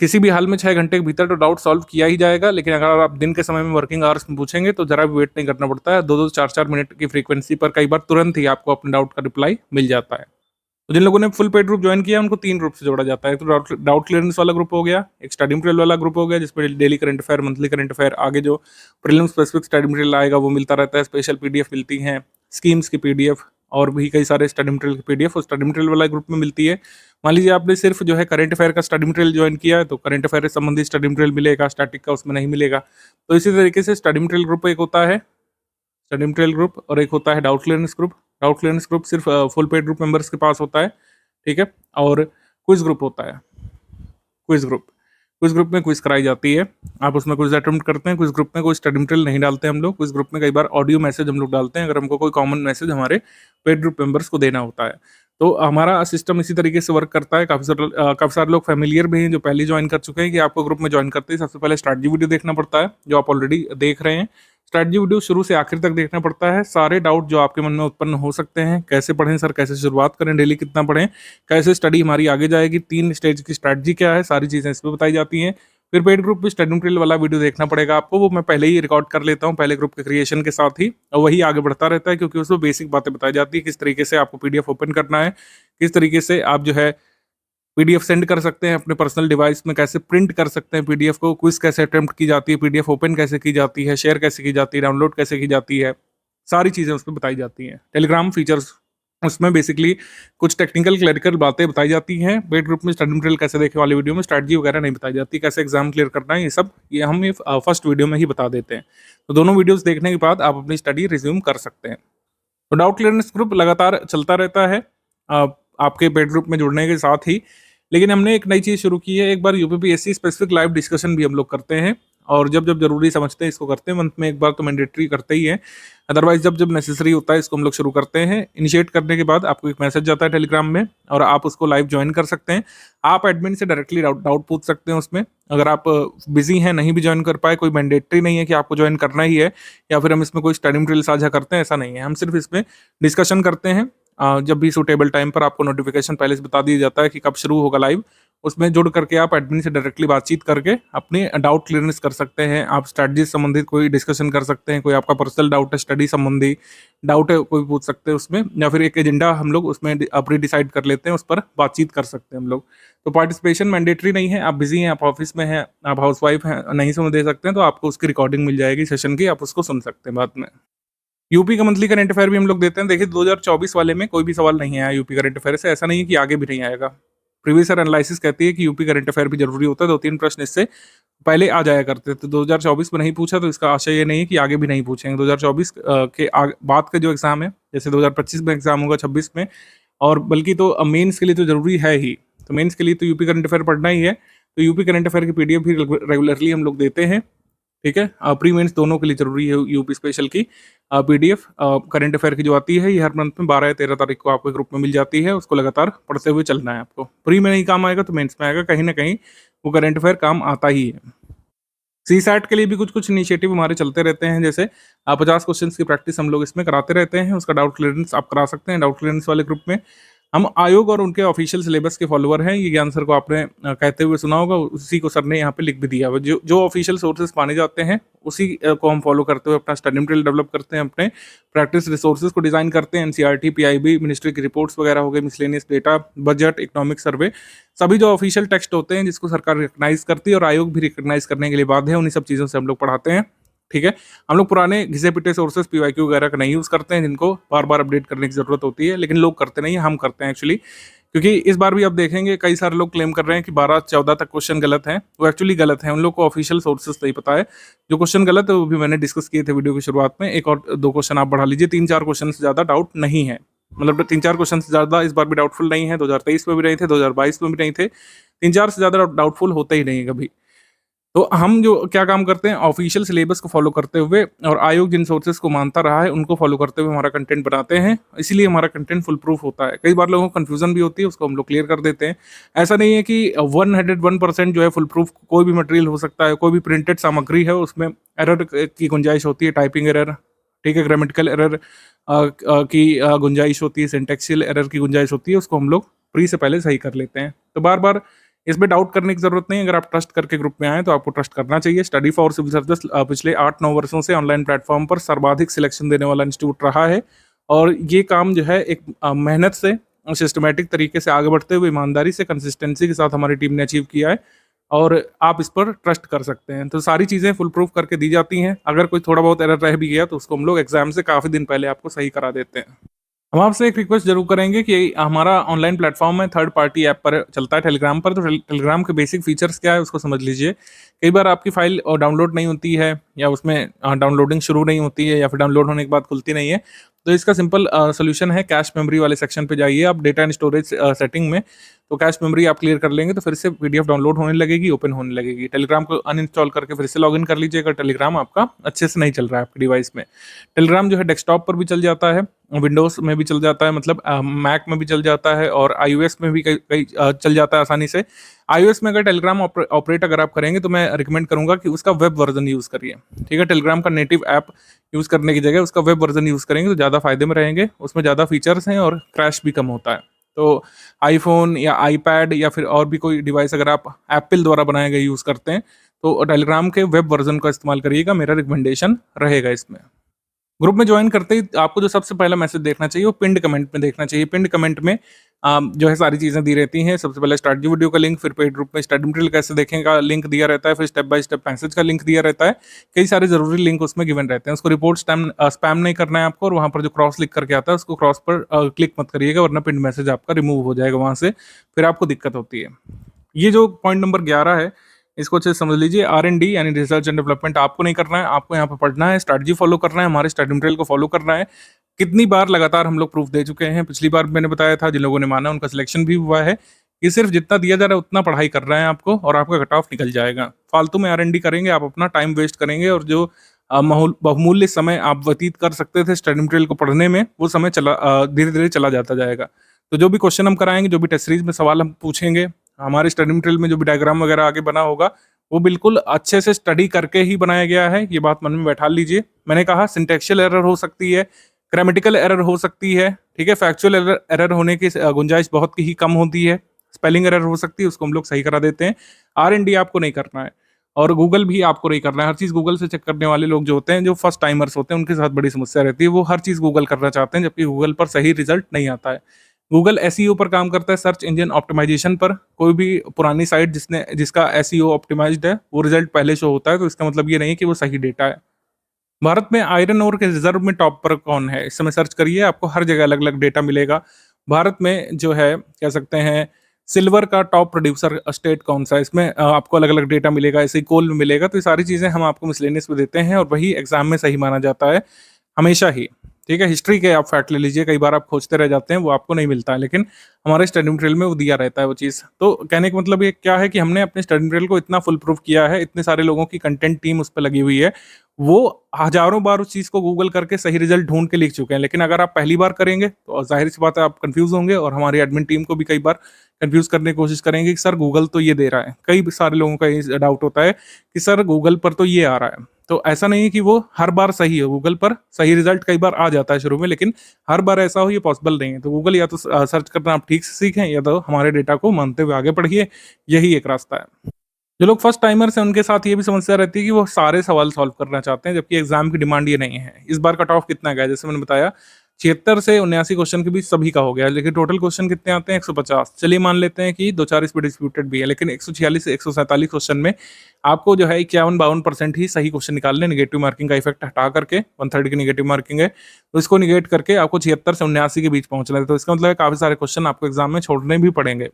किसी भी हाल में 6 घंटे के भीतर तो डाउट सॉल्व किया ही जाएगा, लेकिन अगर आप दिन के समय में वर्किंग आवर्स में पूछेंगे तो जरा भी वेट नहीं करना पड़ता है। 2-2 4-4 मिनट की फ्रीक्वेंसी पर कई बार तुरंत ही आपको अपने डाउट का रिप्लाई मिल जाता है। तो जिन लोगों ने फुल पेड ग्रुप ज्वाइन किया उनको 3 ग्रुप से जोड़ा जाता है। तो डाउट क्लियरेंस वाला ग्रुप हो गया, एक स्टडी मटेरियल वाला ग्रुप हो गया जिसमें daily current affair, monthly current affair, आगे जो प्रीलिम स्पेसिफिक स्टडी मटेरियल आएगा वो मिलता रहता है, स्पेशल पीडीएफ मिलती हैं, स्कीम्स की पीडीएफ और भी कई सारे स्टडी मटेरियल की पीडीएफ उस स्टडी मटेरियल वाला ग्रुप में मिलती है। मान लीजिए आपने सिर्फ जो है करंट अफेयर का स्टडी मटेरियल ज्वाइन किया है तो करंट अफेयर से संबंधित स्टडी मटेरियल मिलेगा, स्टैटिक का उसमें नहीं मिलेगा। तो इसी तरीके से स्टडी मटेरियल ग्रुप एक होता है, स्टडी मटेरियल ग्रुप, और एक होता है doubt clearance group. Doubt clearance group सिर्फ फुल पेड ग्रुप मेंबर्स के पास होता है, ठीक है। और क्विज ग्रुप होता है, क्विज ग्रुप में क्विज कराई जाती है, आप उसमें क्विज अटेम्प्ट करते हैं। क्विज ग्रुप में कोई स्टडी मटेरियल नहीं डालते हम लोग, क्विज ग्रुप में कई बार ऑडियो मैसेज हम लोग डालते हैं अगर हमको कोई कॉमन मैसेज हमारे पेड ग्रुप मेंबर्स को देना होता है। तो हमारा सिस्टम इसी तरीके से वर्क करता है। काफ़ी सारे लोग फैमिलियर भी हैं जो पहले ज्वाइन कर चुके हैं कि आपको ग्रुप में ज्वाइन करते ही सबसे पहले स्ट्रैटेजी वीडियो देखना पड़ता है, जो आप ऑलरेडी देख रहे हैं। स्ट्रैटेजी वीडियो शुरू से आखिर तक देखना पड़ता है। सारे डाउट जो आपके मन में उत्पन्न हो सकते हैं, कैसे पढ़ें सर, कैसे शुरुआत करें, डेली कितना पढ़ें, कैसे स्टडी हमारी आगे जाएगी, 3 स्टेज की स्ट्रैटेजी क्या है, सारी चीज़ें इसमें बताई जाती हैं। फिर पेड ग्रुप में स्टडी मटेरियल वाला वीडियो देखना पड़ेगा आपको, वो मैं पहले ही रिकॉर्ड कर लेता हूँ पहले ग्रुप के क्रिएशन के साथ ही, और वही आगे बढ़ता रहता है क्योंकि उसमें बेसिक बातें बताई जाती है, किस तरीके से आपको पीडीएफ ओपन करना है, किस तरीके से आप जो है पीडीएफ सेंड कर सकते हैं अपने पर्सनल डिवाइस में, कैसे प्रिंट कर सकते हैं पीडीएफ को, क्विज कैसे अटेम्प्ट की जाती है, पीडीएफ ओपन कैसे की जाती है, शेयर कैसे की जाती है, डाउनलोड कैसे की जाती है, सारी चीज़ें उसमें बताई जाती हैं। टेलीग्राम फीचर्स, उसमें बेसिकली कुछ टेक्निकल क्लरिकल बातें बताई जाती हैं। पेड ग्रुप में स्टडी मटेरियल कैसे देखे वाले वीडियो में स्ट्रैटेजी वगैरह नहीं बताई जाती, कैसे एग्जाम क्लियर करना है, ये हम फर्स्ट वीडियो में ही बता देते हैं। तो दोनों वीडियोस देखने के बाद आप अपनी स्टडी रिज्यूम कर सकते हैं। तो डाउट क्लियरेंस ग्रुप लगातार चलता रहता है आपके पेड ग्रुप में जुड़ने के साथ ही, लेकिन हमने एक नई चीज़ शुरू की है। एक बार यूपीपीएससी स्पेसिफिक लाइव डिस्कशन भी हम लोग करते हैं, और जब जब जरूरी समझते हैं इसको करते हैं। मंथ में एक बार तो मैंडेटरी करते ही है, अदरवाइज जब जब नेसेसरी होता है इसको हम लोग शुरू करते हैं। इनिशिएट करने के बाद आपको एक मैसेज जाता है टेलीग्राम में और आप उसको लाइव ज्वाइन कर सकते हैं। आप एडमिन से डायरेक्टली डाउट पूछ सकते हैं उसमें। अगर आप बिजी हैं, नहीं भी ज्वाइन कर पाए, कोई मैंडेटरी नहीं है कि आपको ज्वाइन करना ही है या फिर हम इसमें कोई स्टडी मटेरियल साझा करते हैं, ऐसा नहीं है। हम सिर्फ इसमें डिस्कशन करते हैं। जब भी सूटेबल टाइम पर आपको नोटिफिकेशन पहले से बता दिया जाता है कि कब शुरू होगा लाइव, उसमें जुड़ करके आप एडमिन से डायरेक्टली बातचीत करके अपने डाउट क्लियरेंस कर सकते हैं। आप स्ट्रैटेजी संबंधित कोई डिस्कशन कर सकते हैं, कोई आपका पर्सनल डाउट है, स्टडी संबंधी डाउट है, कोई पूछ सकते हैं उसमें, या फिर एक एजेंडा हम लोग उसमें प्री डिसाइड कर लेते हैं, उस पर बातचीत कर सकते हैं हम लोग। तो पार्टिसिपेशन मैंडेटरी नहीं है। आप बिजी हैं, आप ऑफिस में हैं, आप हाउसवाइफ हैं, नहीं समय दे सकते हैं, तो आपको उसकी रिकॉर्डिंग मिल जाएगी सेशन की, आप उसको सुन सकते हैं बाद में। यूपी का मंथली करंट अफेयर भी हम लोग देते हैं। देखिए 2024 वाले में कोई भी सवाल नहीं आया यूपी करंट अफेयर से, ऐसा नहीं है कि आगे भी नहीं आएगा। प्रीवियस ईयर एनालिसिस कहती है कि यूपी करंट अफेयर भी जरूरी होता है, 2-3 प्रश्न इससे पहले आ जाया करते थे। 2024 में नहीं पूछा तो इसका आशय ये नहीं है कि आगे भी नहीं पूछेंगे। 2024 के बाद का जो एग्जाम है, जैसे 2025 में एग्जाम होगा, 26 में, और बल्कि तो मेंस के लिए तो जरूरी है ही। तो मेंस के लिए तो यूपी करंट अफेयर पढ़ना ही है। तो यूपी करंट अफेयर की पीडीएफ भी रेगुलरली हम लोग देते हैं, ठीक है। प्री मेंस दोनों के लिए जरूरी है यूपी स्पेशल की पीडीएफ करंट अफेयर की जो आती है, ये हर मंथ में 12 या 13 तारीख को आपको ग्रुप में मिल जाती है। उसको लगातार पढ़ते हुए चलना है आपको। प्री में नहीं काम आएगा तो मेंस में आएगा, कहीं ना कहीं वो करंट अफेयर काम आता ही है। सीसैट के लिए भी कुछ कुछ इनिशिएटिव हमारे चलते रहते हैं, जैसे 50 क्वेश्चंस की प्रैक्टिस हम लोग इसमें कराते रहते हैं। उसका डाउट क्लियरेंस आप करा सकते हैं डाउट क्लियरेंस वाले ग्रुप में। हम आयोग और उनके ऑफिशियल सिलेबस के फॉलोअर हैं। ये ज्ञान सर को आपने कहते हुए सुना होगा, उसी को सर ने यहाँ पे लिख भी दिया। जो ऑफिशियल सोर्सेज माने जाते हैं उसी को हम फॉलो करते हुए अपना स्टडी मटेरियल डेवलप करते हैं, अपने प्रैक्टिस रिसोर्सेज को डिजाइन करते हैं। एनसीईआरटी, पीआईबी, मिनिस्ट्री की रिपोर्ट्स वगैरह हो गए, miscellaneous data, budget, economic survey, सभी जो ऑफिशियल टेक्स्ट होते हैं जिसको सरकार रिकग्नाइज करती है और आयोग भी रिकग्नाइज करने के लिए बाध्य है, उन्हीं सब चीज़ों से हम लोग पढ़ाते हैं, ठीक है। हम लोग पुराने घिसे पिटे सोर्सेज पीवाईक्यू वगैरह का नहीं यूज़ करते हैं, जिनको बार बार अपडेट करने की जरूरत होती है, लेकिन लोग करते नहीं है, हम करते हैं एक्चुअली। क्योंकि इस बार भी आप देखेंगे कई सारे लोग क्लेम कर रहे हैं कि 12-14 तक क्वेश्चन गलत हैं, वो एक्चुअली गलत हैं, उन लोग को ऑफिशियल सोर्सेस नहीं पता है। जो क्वेश्चन गलत है वो भी मैंने डिस्कस किए थे वीडियो की शुरुआत में, एक और 2 क्वेश्चन आप बढ़ा लीजिए, 3-4 क्वेश्चन से ज़्यादा डाउट नहीं है। मतलब 3-4 क्वेश्चन से ज़्यादा इस बार भी डाउटफुल नहीं है, 2023 में भी नहीं थे, 2022 में भी नहीं थे, 3-4 से ज़्यादा डाउटफुल होते ही नहीं है कभी। तो हम जो क्या काम करते हैं, ऑफिशियल सिलेबस को फॉलो करते हुए और आयोग जिन सोर्सेज को मानता रहा है उनको फॉलो करते हुए हमारा कंटेंट बनाते हैं, इसीलिए हमारा कंटेंट फुल प्रूफ होता है। कई बार लोगों को कंफ्यूजन भी होती है, उसको हम लोग क्लियर कर देते हैं। ऐसा नहीं है कि 101% जो है फुल प्रूफ कोई भी मटेरियल हो सकता है, कोई भी प्रिंटेड सामग्री है उसमें एरर की गुंजाइश होती है, टाइपिंग एरर, ठीक है, ग्रामेटिकल एरर की गुंजाइश होती है, सिंटेक्सियल एरर की गुंजाइश होती है, उसको हम लोग प्री से पहले सही कर लेते हैं। तो बार बार इसमें डाउट करने की जरूरत नहीं है। अगर आप ट्रस्ट करके ग्रुप में आए तो आपको ट्रस्ट करना चाहिए। स्टडी फॉर सिविल सर्विस पिछले 8-9 वर्षों से ऑनलाइन प्लेटफॉर्म पर सर्वाधिक सिलेक्शन देने वाला इंस्टीट्यूट रहा है और ये काम जो है एक मेहनत से सिस्टमेटिक तरीके से आगे बढ़ते हुए ईमानदारी से कंसिस्टेंसी के साथ हमारी टीम ने अचीव किया है और आप इस पर ट्रस्ट कर सकते हैं। तो सारी चीज़ें फुल प्रूफ करके दी जाती हैं। अगर कोई थोड़ा बहुत एरर रह भी गया तो उसको हम लोग एग्जाम से काफ़ी दिन पहले आपको सही करा देते हैं। हम आपसे एक रिक्वेस्ट जरूर करेंगे कि हमारा ऑनलाइन प्लेटफॉर्म है, थर्ड पार्टी ऐप पर चलता है टेलीग्राम पर, तो टेलीग्राम के बेसिक फीचर्स क्या है उसको समझ लीजिए। कई बार आपकी फाइल डाउनलोड नहीं होती है या उसमें डाउनलोडिंग शुरू नहीं होती है या फिर डाउनलोड होने के बाद खुलती नहीं है, तो इसका सिंपल सोल्यूशन है, कैश मेमोरी वाले सेक्शन पे जाइए आप, डेटा एंड स्टोरेज सेटिंग में, तो कैश मेमोरी आप क्लियर कर लेंगे तो फिर से पीडीएफ डाउनलोड होने लगेगी, ओपन होने लगेगी। टेलीग्राम को अनइंस्टॉल करके फिर से लॉगिन कर लीजिए अगर टेलीग्राम आपका अच्छे से नहीं चल रहा है आपके डिवाइस में। टेलीग्राम जो है डेस्कटॉप पर भी चल जाता है, विंडोज में भी चल जाता है, मतलब मैक में भी चल जाता है और आईओएस में भी कई कई चल जाता है आसानी से। आईओएस में अगर टेलीग्राम ऑपरेट अगर आप करेंगे तो मैं रिकमेंड करूंगा कि उसका वेब वर्जन यूज़ करिए, ठीक है। टेलीग्राम का नेटिव ऐप यूज़ करने की जगह उसका वेब वर्जन यूज़ करेंगे तो ज़्यादा फायदे में रहेंगे, उसमें ज़्यादा फीचर्स हैं और क्रैश भी कम होता है। तो आईफोन या आईपैड या फिर और भी कोई डिवाइस अगर आप एप्पल द्वारा बनाए गए यूज़ करते हैं तो टेलीग्राम के वेब वर्जन का इस्तेमाल करिएगा, मेरा रिकमेंडेशन रहेगा इसमें। ग्रुप में ज्वाइन करते ही आपको जो सबसे पहला मैसेज देखना चाहिए वो पिंड कमेंट में देखना चाहिए। पिंड कमेंट में जो है सारी चीज़ें दी रहती हैं। सबसे पहले स्टार्ट जी वीडियो का लिंक, फिर पेड ग्रुप में स्टडी मटेरियल कैसे देखें का लिंक दिया रहता है, फिर स्टेप बाय स्टेप मैसेज का लिंक दिया रहता है। कई सारे जरूरी लिंक उसमें गिवन रहते हैं, उसको रिपोर्ट स्पैम नहीं करना है आपको, और वहाँ पर जो क्रॉस लिख करके आता है उसको क्रॉस पर क्लिक मत करिएगा वरना पिंड मैसेज आपका रिमूव हो जाएगा वहाँ से, फिर आपको दिक्कत होती है। ये जो पॉइंट नंबर 11 है इसको अच्छे से समझ लीजिए। R&D यानी रिसर्च एंड डेवलपमेंट आपको नहीं करना है, आपको यहाँ पे पढ़ना है, स्ट्रैटेजी फॉलो करना है, हमारे स्टडी मटेरियल को फॉलो करना है। कितनी बार लगातार हम लोग प्रूफ दे चुके हैं, पिछली बार मैंने बताया था, जिन लोगों ने माना उनका सिलेक्शन भी हुआ है। ये सिर्फ जितना दिया जा रहा है उतना पढ़ाई कर रहे हैं आपको और आपका कट ऑफ निकल जाएगा। फालतू में R&D करेंगे आप, अपना टाइम वेस्ट करेंगे और जो बहुमूल्य समय आप व्यतीत कर सकते थे स्टडी मटेरियल को पढ़ने में, वो समय धीरे धीरे चला जाता जाएगा। तो जो भी क्वेश्चन हम कराएंगे, जो भी टेस्ट सीरीज में सवाल हम पूछेंगे, हमारे स्टडी मटेरियल में जो भी डायग्राम वगैरह आगे बना होगा वो बिल्कुल अच्छे से स्टडी करके ही बनाया गया है, ये बात मन में बैठा लीजिए। मैंने कहा सिंटेक्शियल एरर हो सकती है, ग्रामेटिकल एरर हो सकती है, ठीक है, फैक्चुअल एरर होने की गुंजाइश बहुत ही कम होती है, स्पेलिंग एरर हो सकती है, उसको हम लोग सही करा देते हैं। R&D आपको नहीं करना है और गूगल भी आपको नहीं करना है। हर चीज़ गूगल से चेक करने वाले लोग जो होते हैं, जो फर्स्ट टाइमर्स होते हैं, उनके साथ बड़ी समस्या रहती है, वो हर चीज़ गूगल करना चाहते हैं जबकि गूगल पर सही रिजल्ट नहीं आता है। गूगल SEO पर काम करता है, सर्च इंजन ऑप्टिमाइजेशन पर। कोई भी पुरानी साइट जिसका SEO ऑप्टिमाइज्ड है वो रिजल्ट पहले शो होता है, तो इसका मतलब ये नहीं है कि वो सही डेटा है। भारत में आयरन ओर के रिजर्व में टॉप पर कौन है, इस समय सर्च करिए, आपको हर जगह अलग अलग डेटा मिलेगा। भारत में जो है कह सकते हैं सिल्वर का टॉप प्रोड्यूसर स्टेट कौन सा है, इसमें आपको अलग अलग डेटा मिलेगा, ऐसे ही कोल में मिलेगा। तो ये सारी चीज़ें हम आपको मिसलेनियस में देते हैं और वही एग्जाम में सही माना जाता है हमेशा ही, ठीक है। हिस्ट्री के आप फैक्ट ले लीजिए, कई बार आप खोजते रह जाते हैं, वो आपको नहीं मिलता है, लेकिन हमारे स्टडी मटेरियल में वो दिया रहता है वो चीज़। तो कहने का मतलब ये क्या है कि हमने अपने स्टडी मटेरियल को इतना फुल प्रूफ किया है, इतने सारे लोगों की कंटेंट टीम उस पर लगी हुई है, वो हजारों बार उस चीज़ को गूगल करके सही रिजल्ट ढूंढ के लिख चुके हैं। लेकिन अगर आप पहली बार करेंगे तो जाहिर सी बात है आप कंफ्यूज होंगे और हमारी एडमिन टीम को भी कई बार कंफ्यूज करने की कोशिश करेंगे कि सर गूगल तो ये दे रहा है। कई सारे लोगों का ये डाउट होता है कि सर गूगल पर तो ये आ रहा है, तो ऐसा नहीं है कि वो हर बार सही है। गूगल पर सही रिजल्ट कई बार आ जाता है शुरू में, लेकिन हर बार ऐसा हो ये पॉसिबल नहीं है। तो गूगल या तो सर्च करना आप ठीक से सीखें या तो हमारे डेटा को मानते हुए आगे बढ़िए, यही एक रास्ता है। जो लोग फर्स्ट टाइमर्स हैं उनके साथ ये भी समस्या रहती है कि वो सारे सवाल सॉल्व करना चाहते हैं, जबकि एग्जाम की डिमांड ये नहीं है। इस बार कट ऑफ कितना गया, जैसे मैंने बताया 76 से 79 क्वेश्चन के बीच सभी का हो गया, लेकिन टोटल क्वेश्चन कितने आते हैं 150। चलिए मान लेते हैं कि दो चार इस पे डिस्प्यूटेड भी है, लेकिन 146 से 147 क्वेश्चन में आपको जो है 51-52% ही सही क्वेश्चन निकालने, नेगेटिव मार्किंग का इफेक्ट हटा करके, 1/3 की नेगेटिव मार्किंग है तो इसको निगेट करके आपको 76 से 79 के बीच पहुंचना है। तो इसका मतलब है काफी सारे क्वेश्चन आपको एग्जाम में छोड़ने भी पड़ेंगे।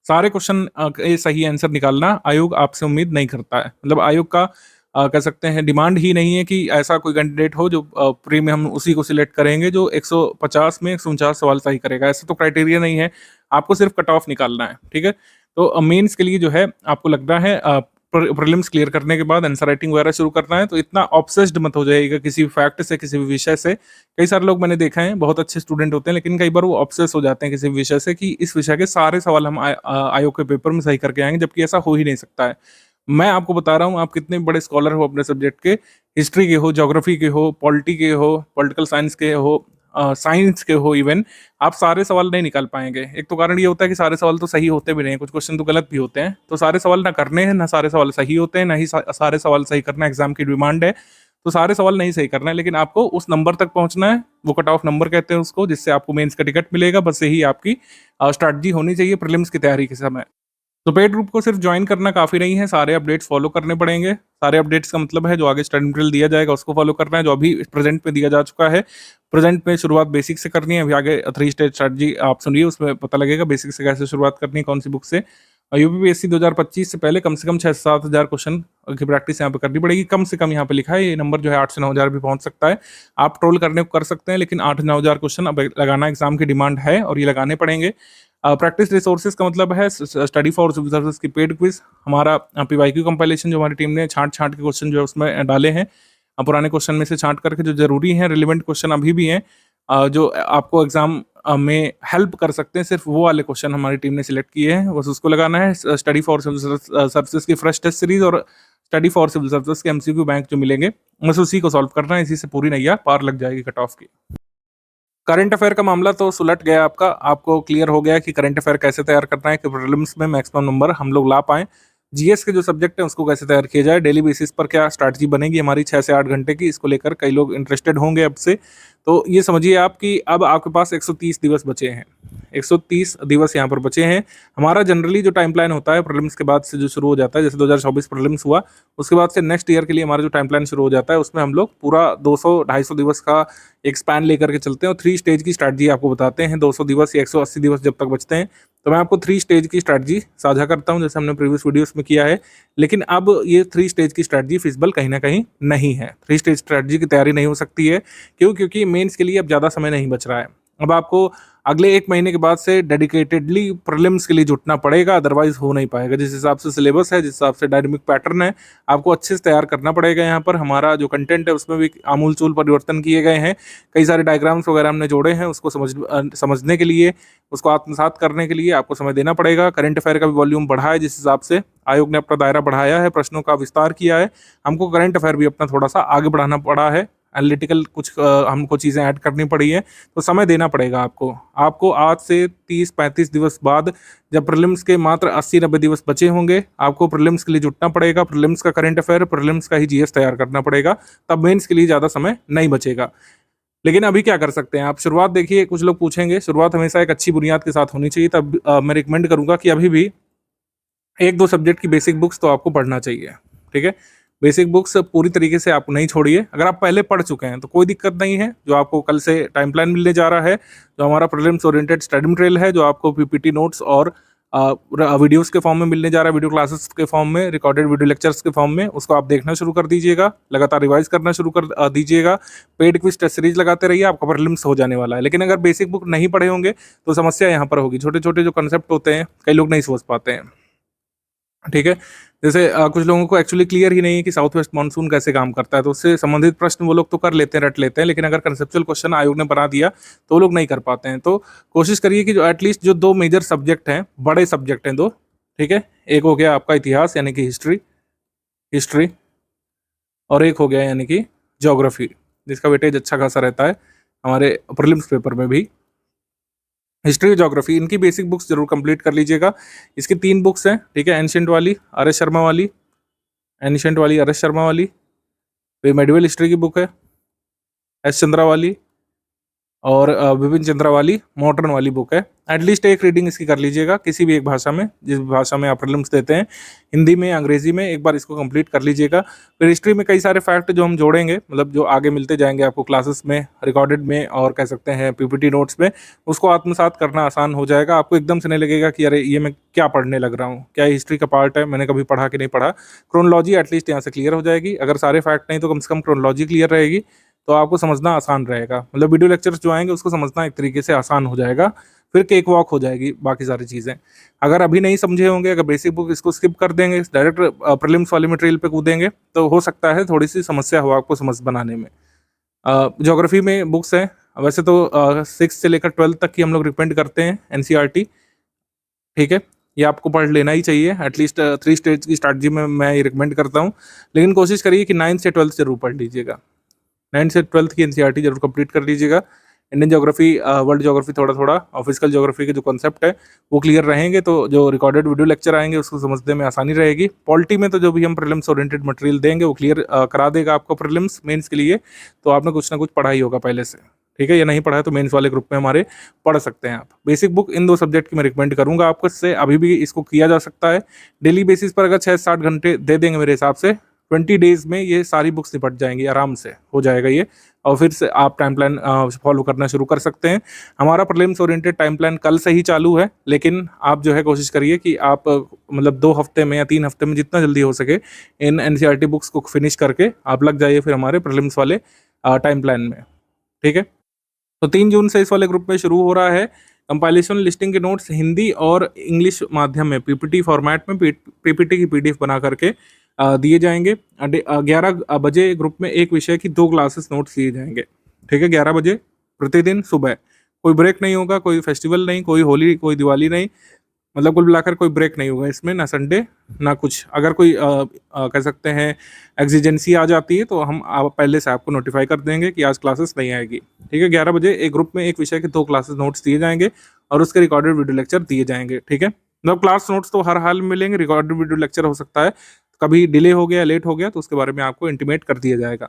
सारे क्वेश्चन के सही आंसर निकालना आयोग आपसे उम्मीद नहीं करता है, मतलब आयोग का कह सकते हैं डिमांड ही नहीं है कि ऐसा कोई कैंडिडेट हो जो प्री में हम उसी को सिलेक्ट करेंगे जो 150 में 149 सवाल सही करेगा, ऐसा तो क्राइटेरिया नहीं है। आपको सिर्फ कट ऑफ निकालना है, ठीक है। तो मेंस के लिए जो है आपको लगता है प्रीलिम्स क्लियर करने के बाद आंसर राइटिंग वगैरह शुरू करना है, तो इतना ऑब्सेस्ड मत हो जाइएगा किसी भी फैक्ट से, किसी भी विषय से। कई सारे लोग मैंने देखा है बहुत अच्छे स्टूडेंट होते हैं, लेकिन कई बार वो ऑब्सेस हो जाते हैं किसी भी विषय से कि इस विषय के सारे सवाल हम आयोग के पेपर में सही करके आएंगे, जबकि ऐसा हो ही नहीं सकता है। मैं आपको बता रहा हूँ, आप कितने बड़े स्कॉलर हो अपने सब्जेक्ट के, हिस्ट्री के हो, ज्योग्राफी के हो, पॉलिटी के हो, पॉलिटिकल साइंस के हो, साइंस के हो, इवन आप सारे सवाल नहीं निकाल पाएंगे। एक तो कारण ये होता है कि सारे सवाल तो सही होते भी नहीं, कुछ क्वेश्चन तो गलत भी होते हैं। तो सारे सवाल ना करने हैं, ना सारे सवाल सही होते हैं, ना ही सारे सवाल सही करना एग्जाम की डिमांड है। तो सारे सवाल नहीं सही करना है, लेकिन आपको उस नंबर तक पहुंचना है, वो कट ऑफ नंबर कहते हैं उसको, जिससे आपको मेंस का टिकट मिलेगा। बस यही आपकी स्ट्रैटेजी होनी चाहिए प्रीलिम्स की तैयारी के समय। तो पेड ग्रुप को सिर्फ ज्वाइन करना काफी नहीं है, सारे अपडेट्स फॉलो करने पड़ेंगे। सारे अपडेट्स का मतलब है जो आगे स्टडी मटेरियल दिया जाएगा उसको फॉलो करना है, जो अभी प्रेजेंट में दिया जा चुका है। प्रेजेंट में शुरुआत बेसिक से करनी है, अभी आगे 3 स्टेज स्ट्रैटेजी आप सुनिए, उसमें पता लगेगा बेसिक से कैसे शुरुआत करनी है, कौन सी बुक से। यूपीपीएससी 2025 से पहले कम से कम 6-7 हज़ार क्वेश्चन की प्रैक्टिस यहाँ पे करनी पड़ेगी। कम से कम यहाँ पे लिखा है, ये नंबर जो है 8 से 9 हज़ार भी पहुंच सकता है। आप ट्रोल करने को कर सकते हैं, लेकिन 8-9 हज़ार क्वेश्चन अब लगाना एग्जाम की डिमांड है और ये लगाने पड़ेंगे। प्रैक्टिस रिसोर्सेज का मतलब है स्टडी फॉर सिविल सर्विस की पेड क्विज, हमारा पीवाईक्यू कंपाइलेशन जो हमारी टीम ने छांट के क्वेश्चन जो है उसमें डाले हैं, पुराने क्वेश्चन में से छांट करके जो जरूरी हैं, रिलेवेंट क्वेश्चन अभी भी हैं, जो आपको एग्जाम में हेल्प कर सकते हैं, सिर्फ वो वाले क्वेश्चन हमारी टीम ने सिलेक्ट किए हैं, बस उसको लगाना है। स्टडी फॉर सिविल सर्विसेज की फ्रेश टेस्ट सीरीज और स्टडी फॉर सिविल सर्विसेज के एमसीक्यू बैंक जो मिलेंगे, बस उसी को सॉल्व करना है, इसी से पूरी नैया पार लग जाएगी कट ऑफ की। करंट अफेयर का मामला तो सुलट गया आपका, आपको क्लियर हो गया कि करंट अफेयर कैसे तैयार करना है कि प्रीलिम्स में मैक्सिमम नंबर हम लोग ला पाएं। जीएस के जो सब्जेक्ट है उसको कैसे तैयार किया जाए, डेली बेसिस पर क्या स्ट्रैटेजी बनेगी हमारी 6 से 8 घंटे की, इसको लेकर कई लोग इंटरेस्टेड होंगे अब से। तो ये समझिए आप कि अब आपके पास 130 दिवस बचे हैं, 130 दिवस यहाँ पर बचे हैं। हमारा जनरली जो टाइम प्लान होता है प्रीलिम्स के बाद से जो शुरू हो जाता है, जैसे 2024 प्रीलिम्स हुआ, उसके बाद से नेक्स्ट ईयर के लिए हमारा जो टाइम प्लान शुरू हो जाता है, उसमें हम लोग पूरा 200-250 दिवस का एक स्पैन लेकर के चलते हैं और 3 स्टेज की स्ट्रैटेजी आपको बताते हैं। 200 दिवस या 180 दिवस जब तक बचते हैं, तो मैं आपको 3 स्टेज की स्ट्रैटेजी साझा करता हूं, जैसे हमने प्रीवियस वीडियोस में किया है। लेकिन अब ये 3 स्टेज की स्ट्रैटेजी फिजिबल कहीं ना कहीं नहीं है, 3 स्टेज स्ट्रैटेजी की तैयारी नहीं हो सकती है। क्यों? क्योंकि मेंस के लिए अब ज़्यादा समय नहीं बच रहा है। अब आपको अगले 1 महीने के बाद से डेडिकेटेडली प्रीलिम्स के लिए जुटना पड़ेगा, अदरवाइज हो नहीं पाएगा। जिस हिसाब से सिलेबस है, जिस हिसाब से डायनेमिक पैटर्न है, आपको अच्छे से तैयार करना पड़ेगा। यहाँ पर हमारा जो कंटेंट है उसमें भी आमूल-चूल परिवर्तन किए गए हैं, कई सारे डायग्राम्स वगैरह हमने जोड़े हैं, उसको समझने के लिए, उसको आत्मसात करने के लिए आपको समय देना पड़ेगा। करंट अफेयर का भी वॉल्यूम बढ़ा है, जिस हिसाब से आयोग ने अपना दायरा बढ़ाया है, प्रश्नों का विस्तार किया है, हमको करंट अफेयर भी अपना थोड़ा सा आगे बढ़ाना पड़ा है। एनालिटिकल कुछ हमको चीज़ें ऐड करनी पड़ी है, तो समय देना पड़ेगा आपको आज से 30-35 दिवस बाद, जब प्रीलिम्स के मात्र 80-90 दिवस बचे होंगे, आपको प्रीलिम्स के लिए जुटना पड़ेगा। प्रीलिम्स का करंट अफेयर, प्रीलिम्स का ही जीएस तैयार करना पड़ेगा, तब मेंस के लिए ज़्यादा समय नहीं बचेगा। लेकिन अभी क्या कर सकते हैं आप? शुरुआत देखिए, कुछ लोग पूछेंगे, शुरुआत हमेशा एक अच्छी बुनियाद के साथ होनी चाहिए। तब मैं रिकमेंड करूंगा कि अभी भी 1-2 सब्जेक्ट की बेसिक बुक्स तो आपको पढ़ना चाहिए, ठीक है। बेसिक बुक्स पूरी तरीके से आप नहीं छोड़िए। अगर आप पहले पढ़ चुके हैं तो कोई दिक्कत नहीं है, जो आपको कल से टाइम प्लान मिलने जा रहा है, जो हमारा प्रीलिम्स ओरिएंटेड स्टडी मटेरियल है, जो आपको पीपीटी नोट्स और वीडियोस के फॉर्म में मिलने जा रहा है, वीडियो क्लासेस के फॉर्म में, रिकॉर्डेड वीडियो लेक्चर्स के फॉर्म में, उसको आप देखना शुरू कर दीजिएगा, लगातार रिवाइज करना शुरू कर दीजिएगा। पेड क्विज टेस्ट सीरीज लगाते रहिए, आपका प्रीलिम्स हो जाने वाला है। लेकिन अगर बेसिक बुक नहीं पढ़े होंगे तो समस्या यहाँ पर होगी। छोटे छोटे जो कंसेप्ट होते हैं कई लोग नहीं समझ पाते हैं, ठीक है। जैसे कुछ लोगों को एक्चुअली क्लियर ही नहीं है कि साउथ वेस्ट मानसून कैसे काम करता है, तो उससे संबंधित प्रश्न वो लोग तो कर लेते हैं, रट लेते हैं, लेकिन अगर कंसेप्चुअल क्वेश्चन आयोग ने बना दिया तो वो लोग नहीं कर पाते हैं। तो कोशिश करिए कि जो एटलीस्ट जो 2 मेजर सब्जेक्ट हैं, बड़े सब्जेक्ट हैं 2, ठीक है, एक हो गया आपका इतिहास यानी कि हिस्ट्री, और एक हो गया यानी कि ज्योग्राफी, जिसका वेटेज अच्छा खासा रहता है हमारे प्रीलिम्स पेपर में भी। हिस्ट्री, ज्योग्राफी, इनकी बेसिक बुक्स जरूर कंप्लीट कर लीजिएगा। इसकी 3 बुक्स हैं, ठीक है, एंशिएंट वाली आर एस शर्मा वाली, फिर मेडिवल हिस्ट्री की बुक है एस चंद्रा वाली, और विपिन चंद्रा वाली मॉडर्न वाली बुक है। एटलीस्ट एक रीडिंग इसकी कर लीजिएगा किसी भी एक भाषा में, जिस भाषा में आप प्रीलिम्स देते हैं, हिंदी में, अंग्रेजी में, एक बार इसको कंप्लीट कर लीजिएगा। फिर हिस्ट्री में कई सारे फैक्ट जो हम जोड़ेंगे, मतलब जो आगे मिलते जाएंगे आपको क्लासेस में, रिकॉर्डेड में और कह सकते हैं पीपीटी नोट्स में, उसको आत्मसात करना आसान हो जाएगा। आपको एकदम से नहीं लगेगा कि अरे ये मैं क्या पढ़ने लग रहा हूँ, क्या हिस्ट्री का पार्ट है, मैंने कभी पढ़ा कि नहीं पढ़ा। क्रोनोलॉजी एटलीस्ट यहाँ से क्लियर हो जाएगी। अगर सारे फैक्ट नहीं तो कम से कम क्रोनोलॉजी क्लियर रहेगी, तो आपको समझना आसान रहेगा। मतलब वीडियो लेक्चर्स जो आएंगे उसको समझना एक तरीके से आसान हो जाएगा, फिर केक वॉक हो जाएगी बाकी सारी चीज़ें। अगर अभी नहीं समझे होंगे, अगर बेसिक बुक इसको स्किप कर देंगे, डायरेक्ट प्रीलिम्स वाले मटेरियल पे कूदेंगे, तो हो सकता है थोड़ी सी समस्या हो आपको समझ बनाने में। ज्योग्राफी में बुक्स हैं, वैसे तो 6 से लेकर 12 तक की हम लोग रिकमेंड करते हैं एनसीईआरटी, ठीक है। ये आपको पढ़ लेना ही चाहिए, एटलीस्ट 3 स्टेज की स्ट्रैटेजी में मैं ये रिकमेंड करता हूँ। लेकिन कोशिश करिए कि 9 से 12 जरूर पढ़ लीजिएगा। 9 से 12 की एनसीईआरटी जरूर कंप्लीट कर लीजिएगा। इंडियन ज्योग्राफी, वर्ल्ड ज्योग्राफी थोड़ा थोड़ा, और फिजिकल ज्योग्राफी के जो कॉन्सेप्ट है वो क्लियर रहेंगे, तो जो रिकॉर्डेड वीडियो लेक्चर आएंगे उसको समझने में आसानी रहेगी। पॉलिटी में तो जो भी हम प्रीलिम्स ओरिएंटेड मटेरियल देंगे वो क्लियर करा देगा आपको प्रीलिम्स मेंस के लिए। तो आपने कुछ ना कुछ पढ़ा ही होगा पहले से, ठीक है। या नहीं पढ़ा है तो मेंस वाले ग्रुप में हमारे पढ़ सकते हैं आप। बेसिक बुक इन 2 सब्जेक्ट की मैं रिकमेंड करूंगा आपको, इससे अभी भी इसको किया जा सकता है। डेली बेसिस पर अगर 6-7 घंटे दे देंगे मेरे हिसाब से 20 डेज में ये सारी बुक्स निपट जाएंगी, आराम से हो जाएगा ये। और फिर से आप टाइम प्लान फॉलो करना शुरू कर सकते हैं। हमारा प्रीलिम्स ओरिएंटेड टाइम प्लान कल से ही चालू है, लेकिन आप जो है कोशिश करिए कि आप मतलब 2 हफ्ते में या 3 हफ्ते में जितना जल्दी हो सके इन एनसीईआरटी बुक्स को फिनिश करके आप लग जाइए फिर हमारे प्रीलिम्स वाले टाइम प्लान में, ठीक है। तो 3 जून से इस वाले ग्रुप में शुरू हो रहा है। कंपाइलेशन लिस्टिंग के नोट्स हिंदी और इंग्लिश माध्यम में पीपीटी फॉर्मेट में पीपीटी की पीडीएफ बना करके दिए जाएंगे। 11 बजे ग्रुप में एक विषय की 2 क्लासेस नोट्स दिए जाएंगे, ठीक है। 11 बजे प्रतिदिन सुबह, कोई ब्रेक नहीं होगा, कोई फेस्टिवल नहीं, कोई होली, कोई दिवाली नहीं, मतलब कुल मिलाकर कोई ब्रेक नहीं होगा इसमें, ना संडे ना कुछ। अगर कोई कह सकते हैं एग्जिजेंसी आ जाती है तो हम पहले से आपको नोटिफाई कर देंगे कि आज क्लासेस नहीं आएगी, ठीक है। 11 बजे एक ग्रुप में एक विषय के 2 क्लासेस नोट्स दिए जाएंगे और उसके रिकॉर्डेड वीडियो लेक्चर दिए जाएंगे, ठीक है। मतलब क्लास नोट्स तो हर हाल में मिलेंगे, रिकॉर्डेड वीडियो लेक्चर हो सकता है कभी डिले हो गया, लेट हो गया, तो उसके बारे में आपको इंटीमेट कर दिया जाएगा।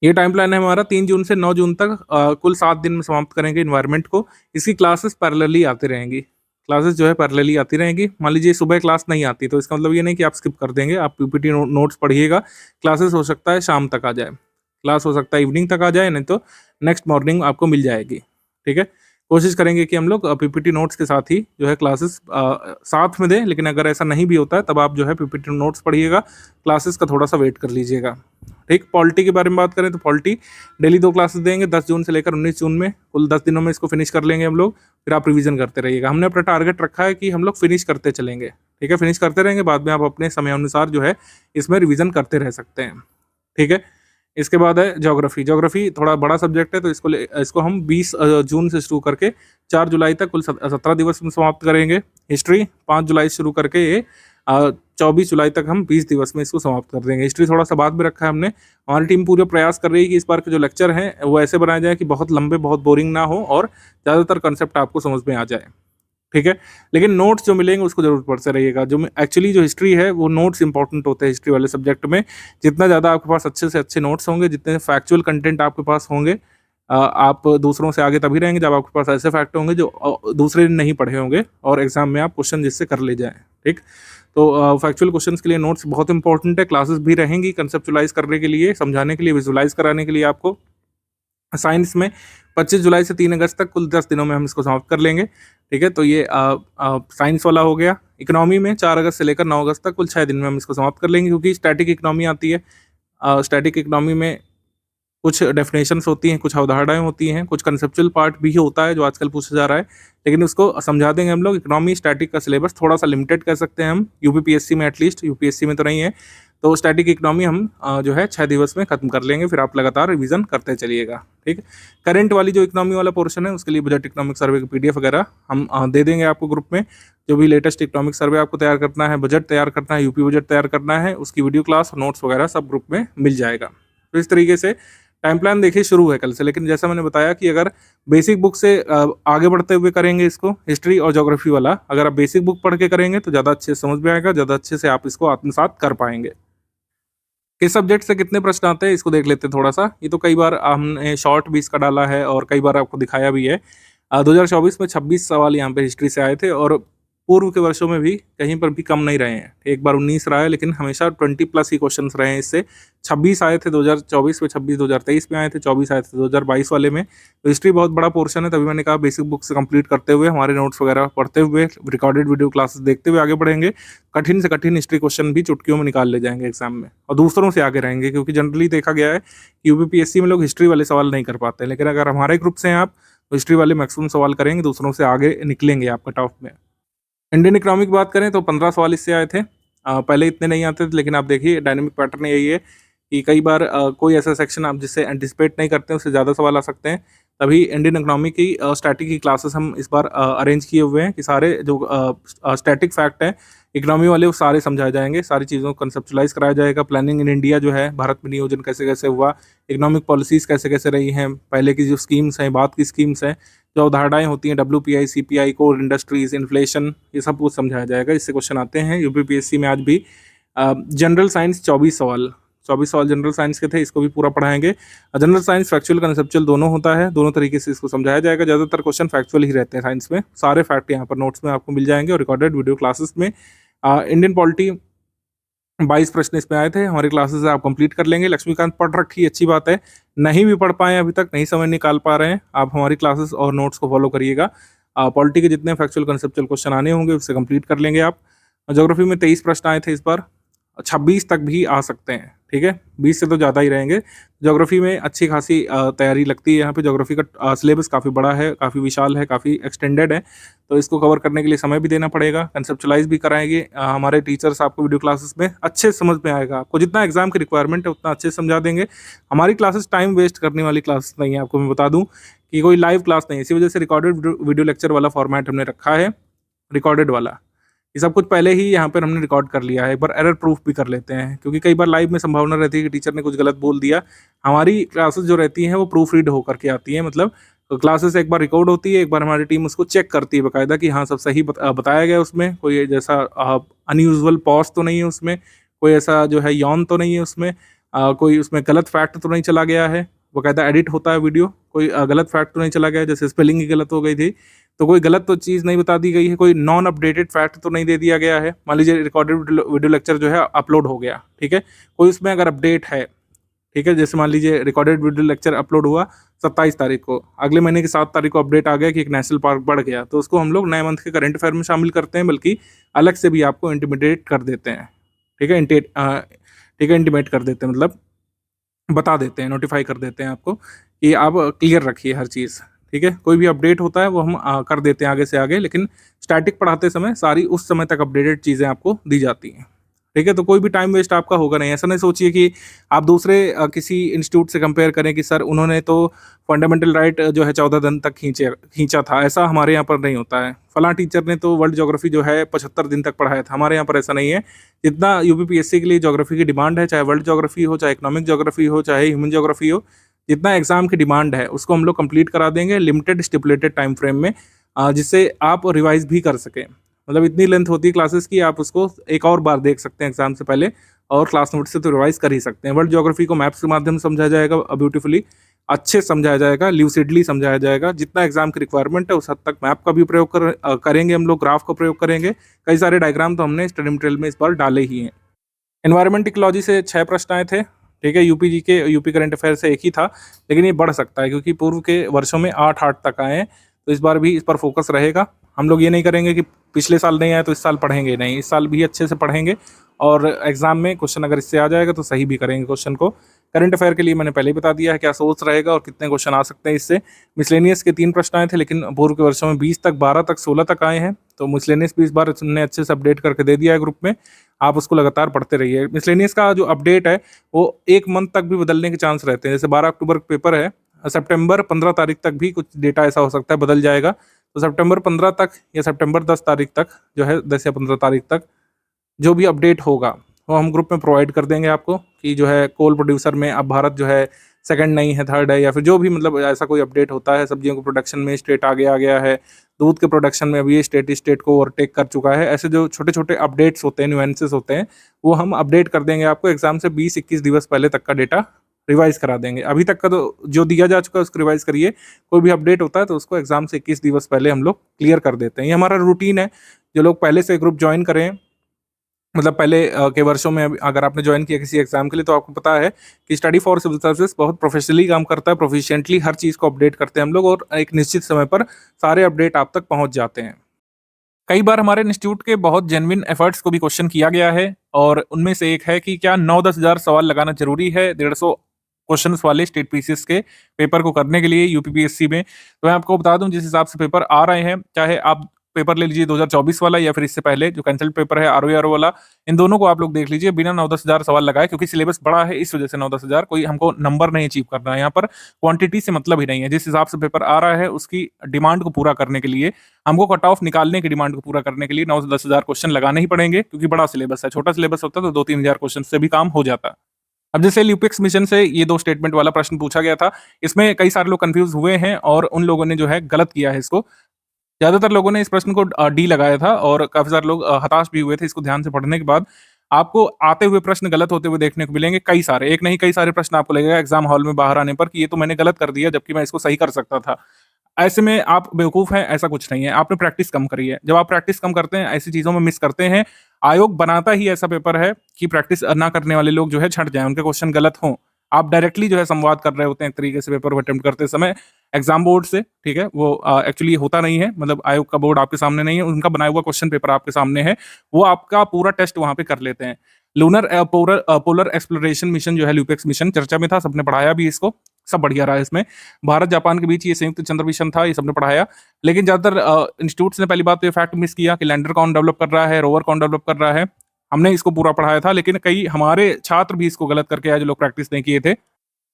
ये टाइम प्लान है हमारा। 3 जून से 9 जून तक कुल 7 दिन में समाप्त करेंगे इन्वायरमेंट को। इसकी क्लासेस पैरेलली आती रहेंगी, क्लासेस जो है पैरेलली आती रहेंगी। मान लीजिए सुबह क्लास नहीं आती तो इसका मतलब ये नहीं कि आप स्किप कर देंगे, आप पीपीटी नोट्स पढ़िएगा। क्लासेस हो सकता है शाम तक आ जाए, क्लास हो सकता है इवनिंग तक आ जाए, नहीं तो नेक्स्ट मॉर्निंग आपको मिल जाएगी, ठीक है। कोशिश करेंगे कि हम लोग पीपीटी नोट्स के साथ ही जो है क्लासेस साथ में दें, लेकिन अगर ऐसा नहीं भी होता है तब आप जो है पीपीटी नोट्स पढ़िएगा, क्लासेस का थोड़ा सा वेट कर लीजिएगा, ठीक। पॉलिटी के बारे में बात करें तो पॉलिटी डेली 2 क्लासेस देंगे, 10 जून से लेकर 19 जून में, कुल 10 दिनों में इसको फिनिश कर लेंगे हम लोग। फिर आप रिवीजन करते रहिएगा। हमने अपना टारगेट रखा है कि हम लोग फिनिश करते चलेंगे, ठीक है। फिनिश करते रहेंगे, बाद में आप अपने समय अनुसार जो है इसमें रिवीजन करते रह सकते हैं, ठीक है। इसके बाद है ज्योग्राफी। ज्योग्राफी थोड़ा बड़ा सब्जेक्ट है, तो इसको हम 20 जून से शुरू करके 4 जुलाई तक कुल 17 दिवस में समाप्त करेंगे। हिस्ट्री 5 जुलाई से शुरू करके ये 24 जुलाई तक हम 20 दिवस में इसको समाप्त कर देंगे। हिस्ट्री थोड़ा सा बाद में रखा है हमने। हमारी टीम पूरा प्रयास कर रही है कि इस बार के जो लेक्चर हैं वो ऐसे बनाए जाए कि बहुत लंबे, बहुत बोरिंग ना हो और ज़्यादातर कंसेप्ट आपको समझ में आ जाए, ठीक है। लेकिन नोट्स जो मिलेंगे उसको जरूर पढ़ते रहिएगा। जो एक्चुअली जो हिस्ट्री है वो नोट्स इंपॉर्टेंट होते हैं हिस्ट्री वाले सब्जेक्ट में। जितना ज़्यादा आपके पास अच्छे से अच्छे नोट्स होंगे, जितने फैक्चुअल कंटेंट आपके पास होंगे, आप दूसरों से आगे तभी रहेंगे जब आपके पास ऐसे फैक्ट होंगे जो दूसरे ने नहीं पढ़े होंगे और एग्जाम में आप क्वेश्चन जिससे कर ले जाएं, ठीक। तो फैक्चुअल क्वेश्चंस के लिए नोट्स बहुत इंपॉर्टेंट है। क्लासेस भी रहेंगी कंसेप्चुलाइज करने के लिए, समझाने के लिए, विजुलाइज कराने के लिए आपको। साइंस में 25 जुलाई से 3 अगस्त तक कुल 10 दिनों में हम इसको समाप्त कर लेंगे, ठीक है। तो ये साइंस वाला हो गया। इकोनॉमी में 4 अगस्त से लेकर 9 अगस्त तक कुल 6 दिन में हम इसको समाप्त कर लेंगे, क्योंकि स्टैटिक इकोनॉमी आती है। स्टैटिक इकोनॉमी में कुछ डेफिनेशंस होती हैं, कुछ अवधारणाएं होती हैं, कुछ कंसेप्चुअल पार्ट भी होता है जो आजकल पूछा जा रहा है, लेकिन उसको समझा देंगे हम लोग। इकोनॉमी स्टैटिक का सिलेबस थोड़ा सा लिमिटेड कह सकते हैं हम, यूपीपीएससी में एटलीस्ट, यूपीएससी में तो नहीं है। तो स्टैटिक इकोनॉमी हम जो है 6 दिवस में खत्म कर लेंगे, फिर आप लगातार रिवीजन करते चलिएगा, ठीक है। करंट वाली जो इकोनॉमी वाला पोर्शन है उसके लिए बजट इकोनॉमिक सर्वे की पीडीएफ वगैरह हम दे देंगे आपको ग्रुप में। जो भी लेटेस्ट इकोनॉमिक सर्वे आपको तैयार करना है, बजट तैयार करना है, यूपी बजट तैयार करना है, उसकी वीडियो क्लास, नोट्स वगैरह सब ग्रुप में मिल जाएगा। तो इस तरीके से टाइम प्लान देखिए शुरू है कल से। लेकिन जैसा मैंने बताया कि अगर बेसिक बुक से आगे बढ़ते हुए करेंगे इसको, हिस्ट्री और ज्योग्राफी वाला, अगर आप बेसिक बुक पढ़ के करेंगे तो ज़्यादा अच्छे से समझ में आएगा, ज़्यादा अच्छे से आप इसको आत्मसात कर पाएंगे। किस सब्जेक्ट से कितने प्रश्न आते हैं इसको देख लेते हैं थोड़ा सा। ये तो कई बार हमने शॉर्ट भी इसका डाला है और कई बार आपको दिखाया भी है। 2024 में 26 सवाल यहाँ पे हिस्ट्री से आए थे और पूर्व के वर्षों में भी कहीं पर भी कम नहीं रहे हैं। एक बार 19 रहा है लेकिन हमेशा 20 प्लस ही क्वेश्चंस रहे हैं इससे। 26 आए थे 2024 में, 26 2023 में आए थे, 24 आए थे 2022 वाले में। तो हिस्ट्री बहुत बड़ा पोर्शन है, तभी मैंने कहा बेसिक बुक से कंप्लीट करते हुए, हमारे नोट्स वगैरह पढ़ते हुए, रिकॉर्डेड वीडियो क्लासेस देखते हुए आगे बढ़ेंगे। कठिन से कठिन हिस्ट्री क्वेश्चन भी चुटकियों में निकाल ले जाएंगे एग्जाम में और दूसरों से आगे रहेंगे, क्योंकि जनरली देखा गया है कि यूपीपीएससी में लोग हिस्ट्री वाले सवाल नहीं कर पाते हैं, लेकिन अगर हमारे ग्रुप से हैं आप तो हिस्ट्री वाले मैक्सिमम सवाल करेंगे, दूसरों से आगे निकलेंगे आप कट ऑफ में। इंडियन इकोनॉमी की बात करें तो 15 सवाल इससे आए थे। पहले इतने नहीं आते थे, लेकिन आप देखिए डायनेमिक पैटर्न यही है कि कई बार कोई ऐसा सेक्शन आप जिससे एंटिसिपेट नहीं करते हैं उससे ज़्यादा सवाल आ सकते हैं। तभी इंडियन इकोनॉमी की स्टैटिक की क्लासेस हम इस बार अरेंज किए हुए हैं कि सारे जो स्टैटिक फैक्ट हैं इकोनॉमी वाले वो सारे समझाए जाएंगे, सारी चीज़ों को कंसेप्चुलाइज कराया जाएगा। प्लानिंग इन इंडिया जो है, भारत में नियोजन कैसे कैसे हुआ, इकोनॉमिक पॉलिसीज़ कैसे कैसे रही हैं, पहले की जो स्कीम्स हैं, बाद की स्कीम्स हैं, जो अवधारणाएं होती हैं WPI, CPI, core industries, inflation, ये सब कुछ समझाया जाएगा। इससे क्वेश्चन आते हैं यूपीपीएससी में आज भी। जनरल साइंस 24 सवाल जनरल साइंस के थे, इसको भी पूरा पढ़ाएंगे। जनरल साइंस फैक्चुअल कंसेप्चुअल दोनों होता है, दोनों तरीके से इसको समझाया जाएगा। ज़्यादातर क्वेश्चन फैक्चुअल ही रहते हैं साइंस में, सारे फैक्ट यहाँ पर नोट्स में आपको मिल जाएंगे और रिकॉर्डेड वीडियो क्लासेस में। इंडियन पॉलिटी 22 प्रश्न इसमें आए थे, हमारी क्लासेस आप कंप्लीट कर लेंगे। लक्ष्मीकांत पढ़ रखी, अच्छी बात है। नहीं भी पढ़ पाए अभी तक, नहीं समय निकाल पा रहे हैं, आप हमारी क्लासेस और नोट्स को फॉलो करिएगा। पॉलिटी के जितने फैक्चुअल कंसेप्चुअल क्वेश्चन आने होंगे उससे कंप्लीट कर लेंगे आप। ज्योग्राफी में 23 प्रश्न आए थे इस बार, 26 तक भी आ सकते हैं, ठीक है, 20 से तो ज़्यादा ही रहेंगे। ज्योग्राफी में अच्छी खासी तैयारी लगती है यहाँ पे। ज्योग्राफी का सिलेबस काफ़ी बड़ा है, काफ़ी विशाल है, काफ़ी एक्सटेंडेड है, तो इसको कवर करने के लिए समय भी देना पड़ेगा। कंसेप्चुलाइज भी कराएंगे हमारे टीचर्स आपको वीडियो क्लासेस में, अच्छे समझ में आएगा आपको। जितना एग्जाम की रिक्वायरमेंट है उतना अच्छे से समझा देंगे। हमारी क्लासेस टाइम वेस्ट करने वाली क्लासेस नहीं है, आपको मैं बता दूँ कि कोई लाइव क्लास नहीं है, इसी वजह से रिकॉर्डेड वीडियो लेक्चर वाला फॉर्मेट हमने रखा है, रिकॉर्डेड वाला। ये सब कुछ पहले ही यहाँ पर हमने रिकॉर्ड कर लिया है, एक बार एरर प्रूफ भी कर लेते हैं, क्योंकि कई बार लाइव में संभावना रहती है कि टीचर ने कुछ गलत बोल दिया। हमारी क्लासेस जो रहती हैं वो प्रूफ रीड होकर के आती हैं, मतलब क्लासेस एक बार रिकॉर्ड होती है, एक बार हमारी टीम उसको चेक करती है बाकायदा कि हाँ सब सही बताया गया, उसमें कोई जैसा अनयूजुअल पॉज तो नहीं है, उसमें कोई ऐसा जो है यौन तो नहीं है, उसमें कोई उसमें गलत फैक्ट तो नहीं चला गया है। बाकायदा एडिट होता है वीडियो, कोई गलत फैक्ट तो नहीं चला गया, जैसे स्पेलिंग ही गलत हो गई थी तो कोई गलत तो चीज़ नहीं बता दी गई है, कोई नॉन अपडेटेड फैक्ट तो नहीं दे दिया गया है। मान लीजिए रिकॉर्डेड वीडियो लेक्चर जो है अपलोड हो गया, ठीक है, कोई उसमें अगर अपडेट है, ठीक है, जैसे मान लीजिए रिकॉर्डेड वीडियो लेक्चर अपलोड हुआ 27 तारीख को, अगले महीने की 7 तारीख को अपडेट आ गया कि एक नेशनल पार्क बढ़ गया, तो उसको हम लोग नए मंथ के करंट अफेयर में शामिल करते हैं, बल्कि अलग से भी आपको इंटीमेट कर देते हैं, ठीक है, इंटीमेट कर देते हैं, मतलब बता देते हैं, नोटिफाई कर देते हैं आपको कि आप क्लियर रखिए हर चीज़, ठीक है। कोई भी अपडेट होता है वो हम कर देते हैं आगे से आगे, लेकिन स्टैटिक पढ़ाते समय सारी उस समय तक अपडेटेड चीज़ें आपको दी जाती हैं, ठीक है। तो कोई भी टाइम वेस्ट आपका होगा नहीं। ऐसा नहीं सोचिए कि आप दूसरे किसी इंस्टीट्यूट से कंपेयर करें कि सर उन्होंने तो फंडामेंटल राइट जो है 14 दिन तक खींचा था, ऐसा हमारे यहाँ पर नहीं होता है। फलां टीचर ने तो वर्ल्ड ज्योग्राफी जो है 75 दिन तक पढ़ाया था, हमारे यहाँ पर ऐसा नहीं है। जितना यूपीपीएससी के लिए ज्योग्राफी की डिमांड है, चाहे वर्ल्ड ज्योग्राफी हो, चाहे इकोनॉमिक ज्योग्राफी हो, चाहे ह्यूमन ज्योग्राफी हो, जितना एग्जाम की डिमांड है उसको हम लोग कंप्लीट करा देंगे लिमिटेड स्टिपुलेटेड टाइम फ्रेम में, जिससे आप रिवाइज भी कर सकें। मतलब इतनी लेंथ होती है क्लासेस की, आप उसको एक और बार देख सकते हैं एग्जाम से पहले, और क्लास नोट से तो रिवाइज कर ही सकते हैं। वर्ल्ड ज्योग्राफी को मैप्स के माध्यम से समझाया जाएगा, ब्यूटीफुली अच्छे समझाया जाएगा, ल्यूसिडली समझाया जाएगा। जितना एग्जाम की रिक्वायरमेंट है उस हद तक मैप का भी प्रयोग करेंगे हम लोग, ग्राफ का प्रयोग करेंगे। कई सारे डायग्राम तो हमने स्टडी मटेरियल में इस बार डाले ही हैं। एनवायरमेंट इकोलॉजी से 6 प्रश्न आए थे, ठीक है। यूपी करंट अफेयर से एक ही था, लेकिन ये बढ़ सकता है क्योंकि पूर्व के वर्षों में 8 तक आए हैं, तो इस बार भी इस पर फोकस रहेगा। हम लोग ये नहीं करेंगे कि पिछले साल नहीं आया तो इस साल पढ़ेंगे नहीं, इस साल भी अच्छे से पढ़ेंगे और एग्जाम में क्वेश्चन अगर इससे आ जाएगा तो सही भी करेंगे क्वेश्चन को। करंट अफेयर के लिए मैंने पहले ही बता दिया है क्या सोच रहेगा और कितने क्वेश्चन आ सकते हैं इससे। मिसलेनियस के 3 प्रश्न आए थे, लेकिन पूर्व के वर्षों में 20 तक, 12 तक, 16 तक आए हैं, तो मिसलेनियस भी इस बार हमने अच्छे से अपडेट करके दे दिया है ग्रुप में। आप उसको लगातार पढ़ते रहिए। मिसलेनियस का जो अपडेट है वो 1 मंथ तक भी बदलने के चांस रहते हैं। जैसे 12 अक्टूबर का पेपर है, सितंबर 15 तारीख तक भी कुछ डेटा ऐसा हो सकता है बदल जाएगा, तो सितंबर 15 तक या सितंबर 10 तारीख तक जो है, 10 या 15 तारीख तक जो भी अपडेट होगा वो हम ग्रुप में प्रोवाइड कर देंगे आपको कि जो है कोल प्रोड्यूसर में अब भारत जो है सेकंड नहीं है, थर्ड है, या फिर जो भी मतलब ऐसा कोई अपडेट होता है। सब्जियों के प्रोडक्शन में स्टेट आगे आ गया है, दूध के प्रोडक्शन में अभी ये स्टेट इस स्टेट को ओवरटेक कर चुका है। ऐसे जो छोटे छोटे अपडेट्स होते हैं, न्यूएंसेस होते हैं, वो हम अपडेट कर देंगे आपको। एग्जाम से 20-21 दिवस पहले तक का डेटा रिवाइज करा देंगे। अभी तक का तो जो दिया जा चुका है उसको रिवाइज करिए। कोई भी अपडेट होता है तो उसको एग्जाम से 21 दिवस पहले हम लोग क्लियर कर देते हैं। ये हमारा रूटीन है। जो लोग पहले से ग्रुप ज्वाइन करें, मतलब पहले के वर्षों में अगर आपने ज्वाइन किया किसी एग्जाम के लिए, तो आपको पता है कि स्टडी फॉर सिविल सर्विसेज बहुत प्रोफेशनली काम करता है, प्रोफिशिएंटली हर चीज़ को अपडेट करते हैं हम लोग, और एक निश्चित समय पर सारे अपडेट आप तक पहुंच जाते हैं। कई बार हमारे इंस्टीट्यूट के बहुत जेन्युइन एफर्ट्स को भी क्वेश्चन किया गया है, और उनमें से एक है कि क्या 9-10 हज़ार सवाल लगाना जरूरी है 150 क्वेश्चंस वाले स्टेट पीसीएस के पेपर को करने के लिए यूपीपीएससी में। तो मैं आपको बता दूं, जिस हिसाब से पेपर आ रहे हैं, चाहे आप पेपर ले लीजिए 2024 वाला या फिर इससे पहले जो कैंसल्ड पेपर है आरओ वाला, इन दोनों को आप लोग देख लीजिए बिना 9-10 हज़ार सवाल लगाए, क्योंकि सिलेबस बड़ा है इस वजह से 9-10 हज़ार। कोई हमको नंबर नहीं अचीव करना है यहाँ पर, क्वांटिटी से मतलब ही नहीं है। जिस हिसाब से पेपर आ रहा है उसकी डिमांड को पूरा करने के लिए, हमको कट ऑफ निकालने की डिमांड को पूरा करने के लिए 9-10 हज़ार क्वेश्चन लगाने ही पड़ेंगे, क्योंकि बड़ा सिलेबस है। छोटा सिलेबस होता तो 2-3 हज़ार क्वेश्चन से भी काम हो जाता। अब जैसे ल्यूपिक्स मिशन से ये 2 स्टेटमेंट वाला प्रश्न पूछा गया था, इसमें कई सारे लोग कंफ्यूज हुए हैं और उन लोगों ने जो है गलत किया है इसको। ज्यादातर लोगों ने इस प्रश्न को डी लगाया था और काफी सारे लोग हताश भी हुए थे इसको ध्यान से पढ़ने के बाद। आपको आते हुए प्रश्न गलत होते हुए देखने को मिलेंगे, कई सारे, एक नहीं कई सारे प्रश्न आपको लगेगा एग्जाम हॉल में बाहर आने पर कि ये तो मैंने गलत कर दिया, जबकि मैं इसको सही कर सकता था। ऐसे में आप बेवकूफ हैं, ऐसा कुछ नहीं है। आपने प्रैक्टिस कम करी है। जब आप प्रैक्टिस कम करते हैं, ऐसी चीजों में मिस करते हैं, आयोग बनाता ही ऐसा पेपर है कि प्रैक्टिस ना करने वाले लोग जो है छट जाएं, उनके क्वेश्चन गलत हों। आप डायरेक्टली जो है संवाद कर रहे होते हैं एक तरीके से पेपर को अटेम्प्ट करते समय एग्जाम बोर्ड से, ठीक है। वो एक्चुअली होता नहीं है, मतलब आयोग का बोर्ड आपके सामने नहीं है, उनका बनाया हुआ क्वेश्चन पेपर आपके सामने है। वो आपका पूरा टेस्ट वहां पे कर लेते हैं। लूनर पोलर एक्सप्लोरेशन मिशन जो है ल्यूपेक्स मिशन चर्चा में था, सबने पढ़ाया भी इसको, सब बढ़िया रहा इसमें। भारत जापान के बीच ये संयुक्त चंद्र मिशन था, ये सबने पढ़ाया। लेकिन ज्यादातर इंस्टीट्यूट्स ने पहली बात तो ये फैक्ट मिस किया कि लैंडर कौन डेवलप कर रहा है, रोवर कौन डेवलप कर रहा है। हमने इसको पूरा पढ़ाया था, लेकिन कई हमारे छात्र भी इसको गलत करके आए जो लोग प्रैक्टिस नहीं किए थे।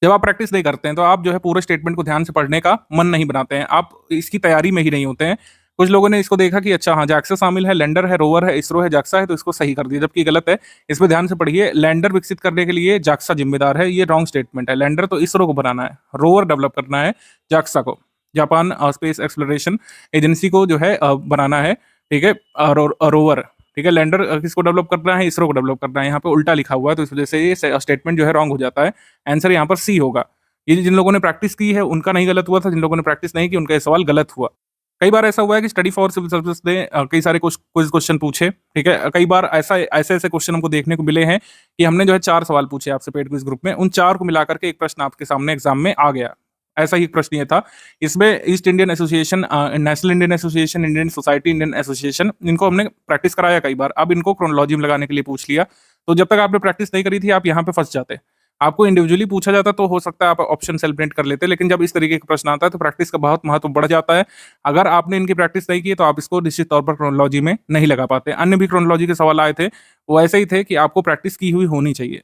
जब आप प्रैक्टिस नहीं करते हैं तो आप जो है पूरे स्टेटमेंट को ध्यान से पढ़ने का मन नहीं बनाते हैं, आप इसकी तैयारी में ही नहीं होते हैं। कुछ लोगों ने इसको देखा कि अच्छा हाँ जैक्सा शामिल है, लैंडर है, रोवर है, इसरो है, जैक्सा है, तो इसको सही कर दिया, जबकि गलत है। इसमें ध्यान से पढ़िए, लैंडर विकसित करने के लिए जैक्सा जिम्मेदार है, ये रॉन्ग स्टेटमेंट है। लैंडर तो इसरो को बनाना है, रोवर डेवलप करना है जैक्सा को, जापान स्पेस एक्सप्लोरेशन एजेंसी को जो है बनाना है, ठीक है, रोवर, ठीक है। लैंडर किसको डेवलप करना है, इसरो को डेवलप करना है। यहाँ पे उल्टा लिखा हुआ है, तो इस वजह से ये स्टेटमेंट जो है रॉन्ग हो जाता है। आंसर यहाँ पर सी होगा। ये जिन लोगों ने प्रैक्टिस की है उनका नहीं गलत हुआ था, जिन लोगों ने प्रैक्टिस नहीं की उनका ये सवाल गलत हुआ। कई बार ऐसा हुआ है कि स्टडी फॉर सिविल सर्विसेज ने कई सारे क्विज क्वेश्चन पूछे, ठीक है। कई बार ऐसे ऐसे क्वेश्चन हमको देखने को मिले हैं कि हमने जो है 4 सवाल पूछे आपसे पेड क्विज ग्रुप में, उन 4 को मिलाकर के एक प्रश्न आपके सामने एग्जाम में आ गया। ऐसा ही एक प्रश्न ये था। इसमें east Indian association, national Indian association, Indian society, Indian association, इनको हमने प्रैक्टिस कराया कई बार। अब इनको क्रोनोलॉजी में लगाने के लिए पूछ लिया, तो जब तक आपने प्रैक्टिस नहीं करी थी आप यहाँ पे फंस जाते। आपको इंडिविजुअली पूछा जाता तो हो सकता है आप ऑप्शन सेलिब्रेट कर लेते, लेकिन जब इस तरीके का प्रश्न आता है तो प्रैक्टिस का बहुत महत्व बढ़ जाता है। अगर आपने इनकी प्रैक्टिस नहीं की तो आप इसको निश्चित तौर पर क्रोनोलॉजी में नहीं लगा पाते। अन्य भी क्रोनोलॉजी के सवाल आए थे, वो ऐसे ही थे कि आपको प्रैक्टिस की हुई होनी चाहिए।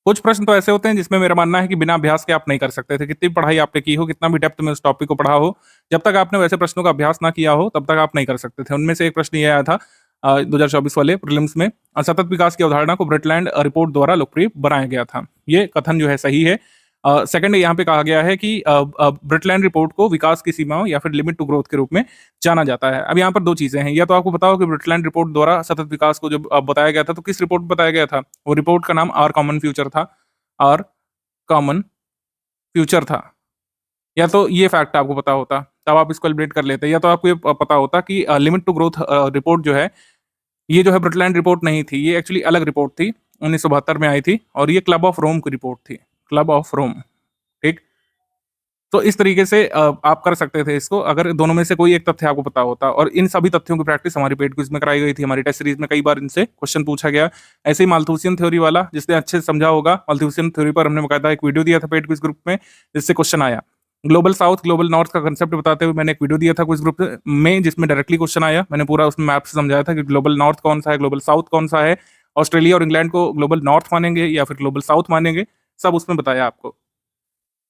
कुछ प्रश्न तो ऐसे होते हैं जिसमें मेरा मानना है कि बिना अभ्यास के आप नहीं कर सकते थे, कितनी पढ़ाई आपने की हो, कितना भी डेप्थ में उस टॉपिक को पढ़ा हो, जब तक आपने वैसे प्रश्नों का अभ्यास ना किया हो तब तक आप नहीं कर सकते थे। उनमें से एक प्रश्न ये आया था 2024 वाले प्रीलिम्स में, सतत विकास की अवधारणा को ब्रिटलैंड रिपोर्ट द्वारा लोकप्रिय बनाया गया था। ये कथन जो है सही है। सेकंड यहाँ पे कहा गया है कि ब्रिटलैंड रिपोर्ट को विकास की सीमाओं या फिर लिमिट टू ग्रोथ के रूप में जाना जाता है। अब यहाँ पर 2 चीजें हैं, या तो आपको बताओ कि ब्रिटलैंड रिपोर्ट द्वारा सतत विकास को जब बताया गया था तो किस रिपोर्ट में बताया गया था। वो रिपोर्ट का नाम आर कॉमन फ्यूचर था, आर कॉमन फ्यूचर था। या तो ये फैक्ट आपको पता होता तब आप इसको एलिब्रेट कर लेते, या तो आपको ये पता होता कि लिमिट टू ग्रोथ रिपोर्ट जो है, ये जो है ब्रिटलैंड रिपोर्ट नहीं थी, ये एक्चुअली अलग रिपोर्ट थी, 1972 में आई थी, और ये क्लब ऑफ रोम की रिपोर्ट थी, क्लब ऑफ रोम, ठीक। तो इस तरीके से आप कर सकते थे इसको, अगर दोनों में से कोई एक तथ्य आपको पता होता। और इन सभी तथ्यों की प्रैक्टिस हमारी पेड क्विज में कराई गई थी, हमारी टेस्ट सीरीज में कई बार इनसे क्वेश्चन पूछा गया। ऐसे ही माल्थूसियन थ्योरी वाला, जिसने अच्छे से समझा होगा, माल्थूसियन थ्योरी पर हमने बकायदा एक वीडियो दिया था पेड क्विज ग्रुप में, जिससे क्वेश्चन आया। ग्लोबल साउथ ग्लोबल नॉर्थ का कंसेप्ट बताते हुए मैंने एक वीडियो दिया था क्विज ग्रुप में, जिसमें डायरेक्टली क्वेश्चन आया। मैंने पूरा उसमें मैप से समझाया था कि ग्लोबल नॉर्थ कौन सा है, ग्लोबल साउथ कौन सा है, ऑस्ट्रेलिया और इंग्लैंड को ग्लोबल नॉर्थ मानेंगे या फिर ग्लोबल साउथ मानेंगे, सब उसमें बताया आपको।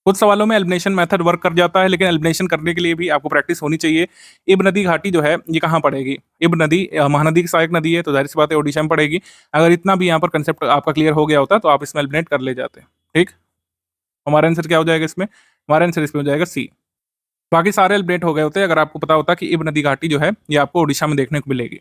कुछ सवालों में एलिमिनेशन मेथड वर्क कर जाता है, लेकिन एलिमिनेशन करने के लिए भी आपको प्रैक्टिस होनी चाहिए। इब नदी घाटी जो है ये कहाँ पड़ेगी? इब नदी महानदी की सहायक नदी है, तो जाहिर सी बात है ओडिशा में पड़ेगी। अगर इतना भी यहाँ पर कंसेप्ट आपका क्लियर हो गया होता तो आप इसमें एलिमिनेट कर ले जाते। ठीक, हमारा आंसर क्या हो जाएगा इसमें? हमारा आंसर इसमें हो जाएगा सी। बाकी सारे एलिमिनेट हो गए होते अगर आपको पता होता कि इब नदी घाटी जो है ये आपको ओडिशा में देखने को मिलेगी।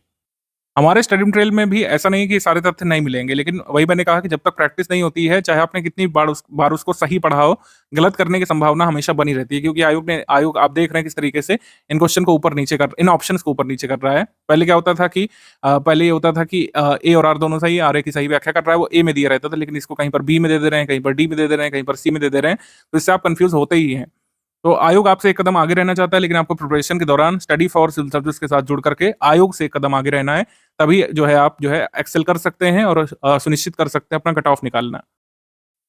हमारे स्टडी मटेरियल में भी ऐसा नहीं है कि सारे तथ्य नहीं मिलेंगे, लेकिन वही मैंने कहा कि जब तक प्रैक्टिस नहीं होती है, चाहे आपने कितनी बार उसको सही पढ़ा हो, गलत करने की संभावना हमेशा बनी रहती है। क्योंकि आयोग आप देख रहे हैं किस तरीके से इन क्वेश्चन को ऊपर नीचे कर, इन ऑप्शंस को ऊपर नीचे कर रहा है। पहले क्या होता था कि पहले ये होता था कि ए और आर दोनों सही है, आर ए की सही व्याख्या कर रहा है, वो ए में दिया रहता था, लेकिन इसको कहीं पर बी में दे दे रहे हैं, कहीं पर डी में दे दे रहे हैं, कहीं पर सी में दे दे रहे हैं, तो इससे आप कंफ्यूज होते ही हैं। तो आयोग आपसे एक कदम आगे रहना चाहता है, लेकिन आपको प्रिपरेशन के दौरान स्टडी फॉर सिविल सर्विस के साथ जुड़ करके आयोग से एक कदम आगे रहना है। तभी जो है आप जो है एक्सेल कर सकते हैं और सुनिश्चित कर सकते हैं अपना कट ऑफ निकालना।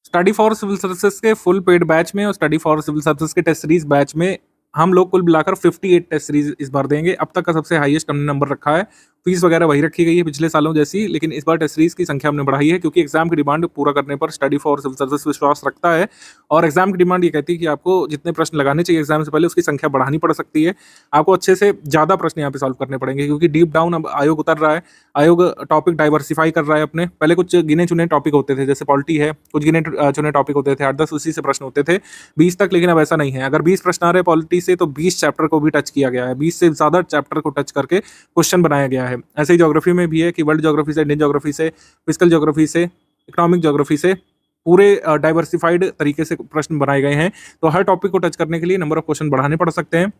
स्टडी फॉर सिविल सर्विसेज के फुल पेड बैच में और स्टडी फॉर सिविल सर्विसेज के टेस्ट सीरीज बैच में हम लोग कुल मिलाकर 58 टेस्ट सीरीज इस बार देंगे। अब तक का सबसे हाईएस्ट हमने नंबर रखा है। फीस वगैरह वही रखी गई है पिछले सालों जैसी, लेकिन इस बार टेस्ट सीरीज की संख्या हमने बढ़ाई है क्योंकि एग्जाम की डिमांड पूरा करने पर स्टडी फॉर सिविल सर्विस विश्वास रखता है। और एग्जाम की डिमांड ये कहती है कि आपको जितने प्रश्न लगाने चाहिए एग्जाम से पहले उसकी संख्या बढ़ानी पड़ सकती है। आपको अच्छे से ज़्यादा प्रश्न यहाँ पे सॉल्व करने पड़ेंगे क्योंकि डीप डाउन अब आयोग उतर रहा है। आयोग टॉपिक डाइवर्सिफाई कर रहा है अपने। पहले कुछ गिने चुने टॉपिक होते थे, जैसे पॉलिटी है, कुछ गिने चुने टॉपिक होते थे, 8-10 उसी से प्रश्न होते थे 20 तक, लेकिन अब ऐसा नहीं है। अगर 20 प्रश्न आ रहे पॉलिटी से तो 20 चैप्टर को भी टच किया गया है, 20 से ज़्यादा चैप्टर को टच करके क्वेश्चन बनाया गया है। ऐसे ही ज्योग्राफी में भी है कि वर्ल्ड ज्योग्राफी से, इंडियन ज्योग्राफी से, फिजिकल ज्योग्राफी से, इकोनॉमिक ज्योग्राफी से पूरे डाइवर्सिफाइड तरीके से प्रश्न बनाए गए हैं। तो हर टॉपिक को टच करने के लिए नंबर ऑफ क्वेश्चन बढ़ाने पड़ सकते हैं।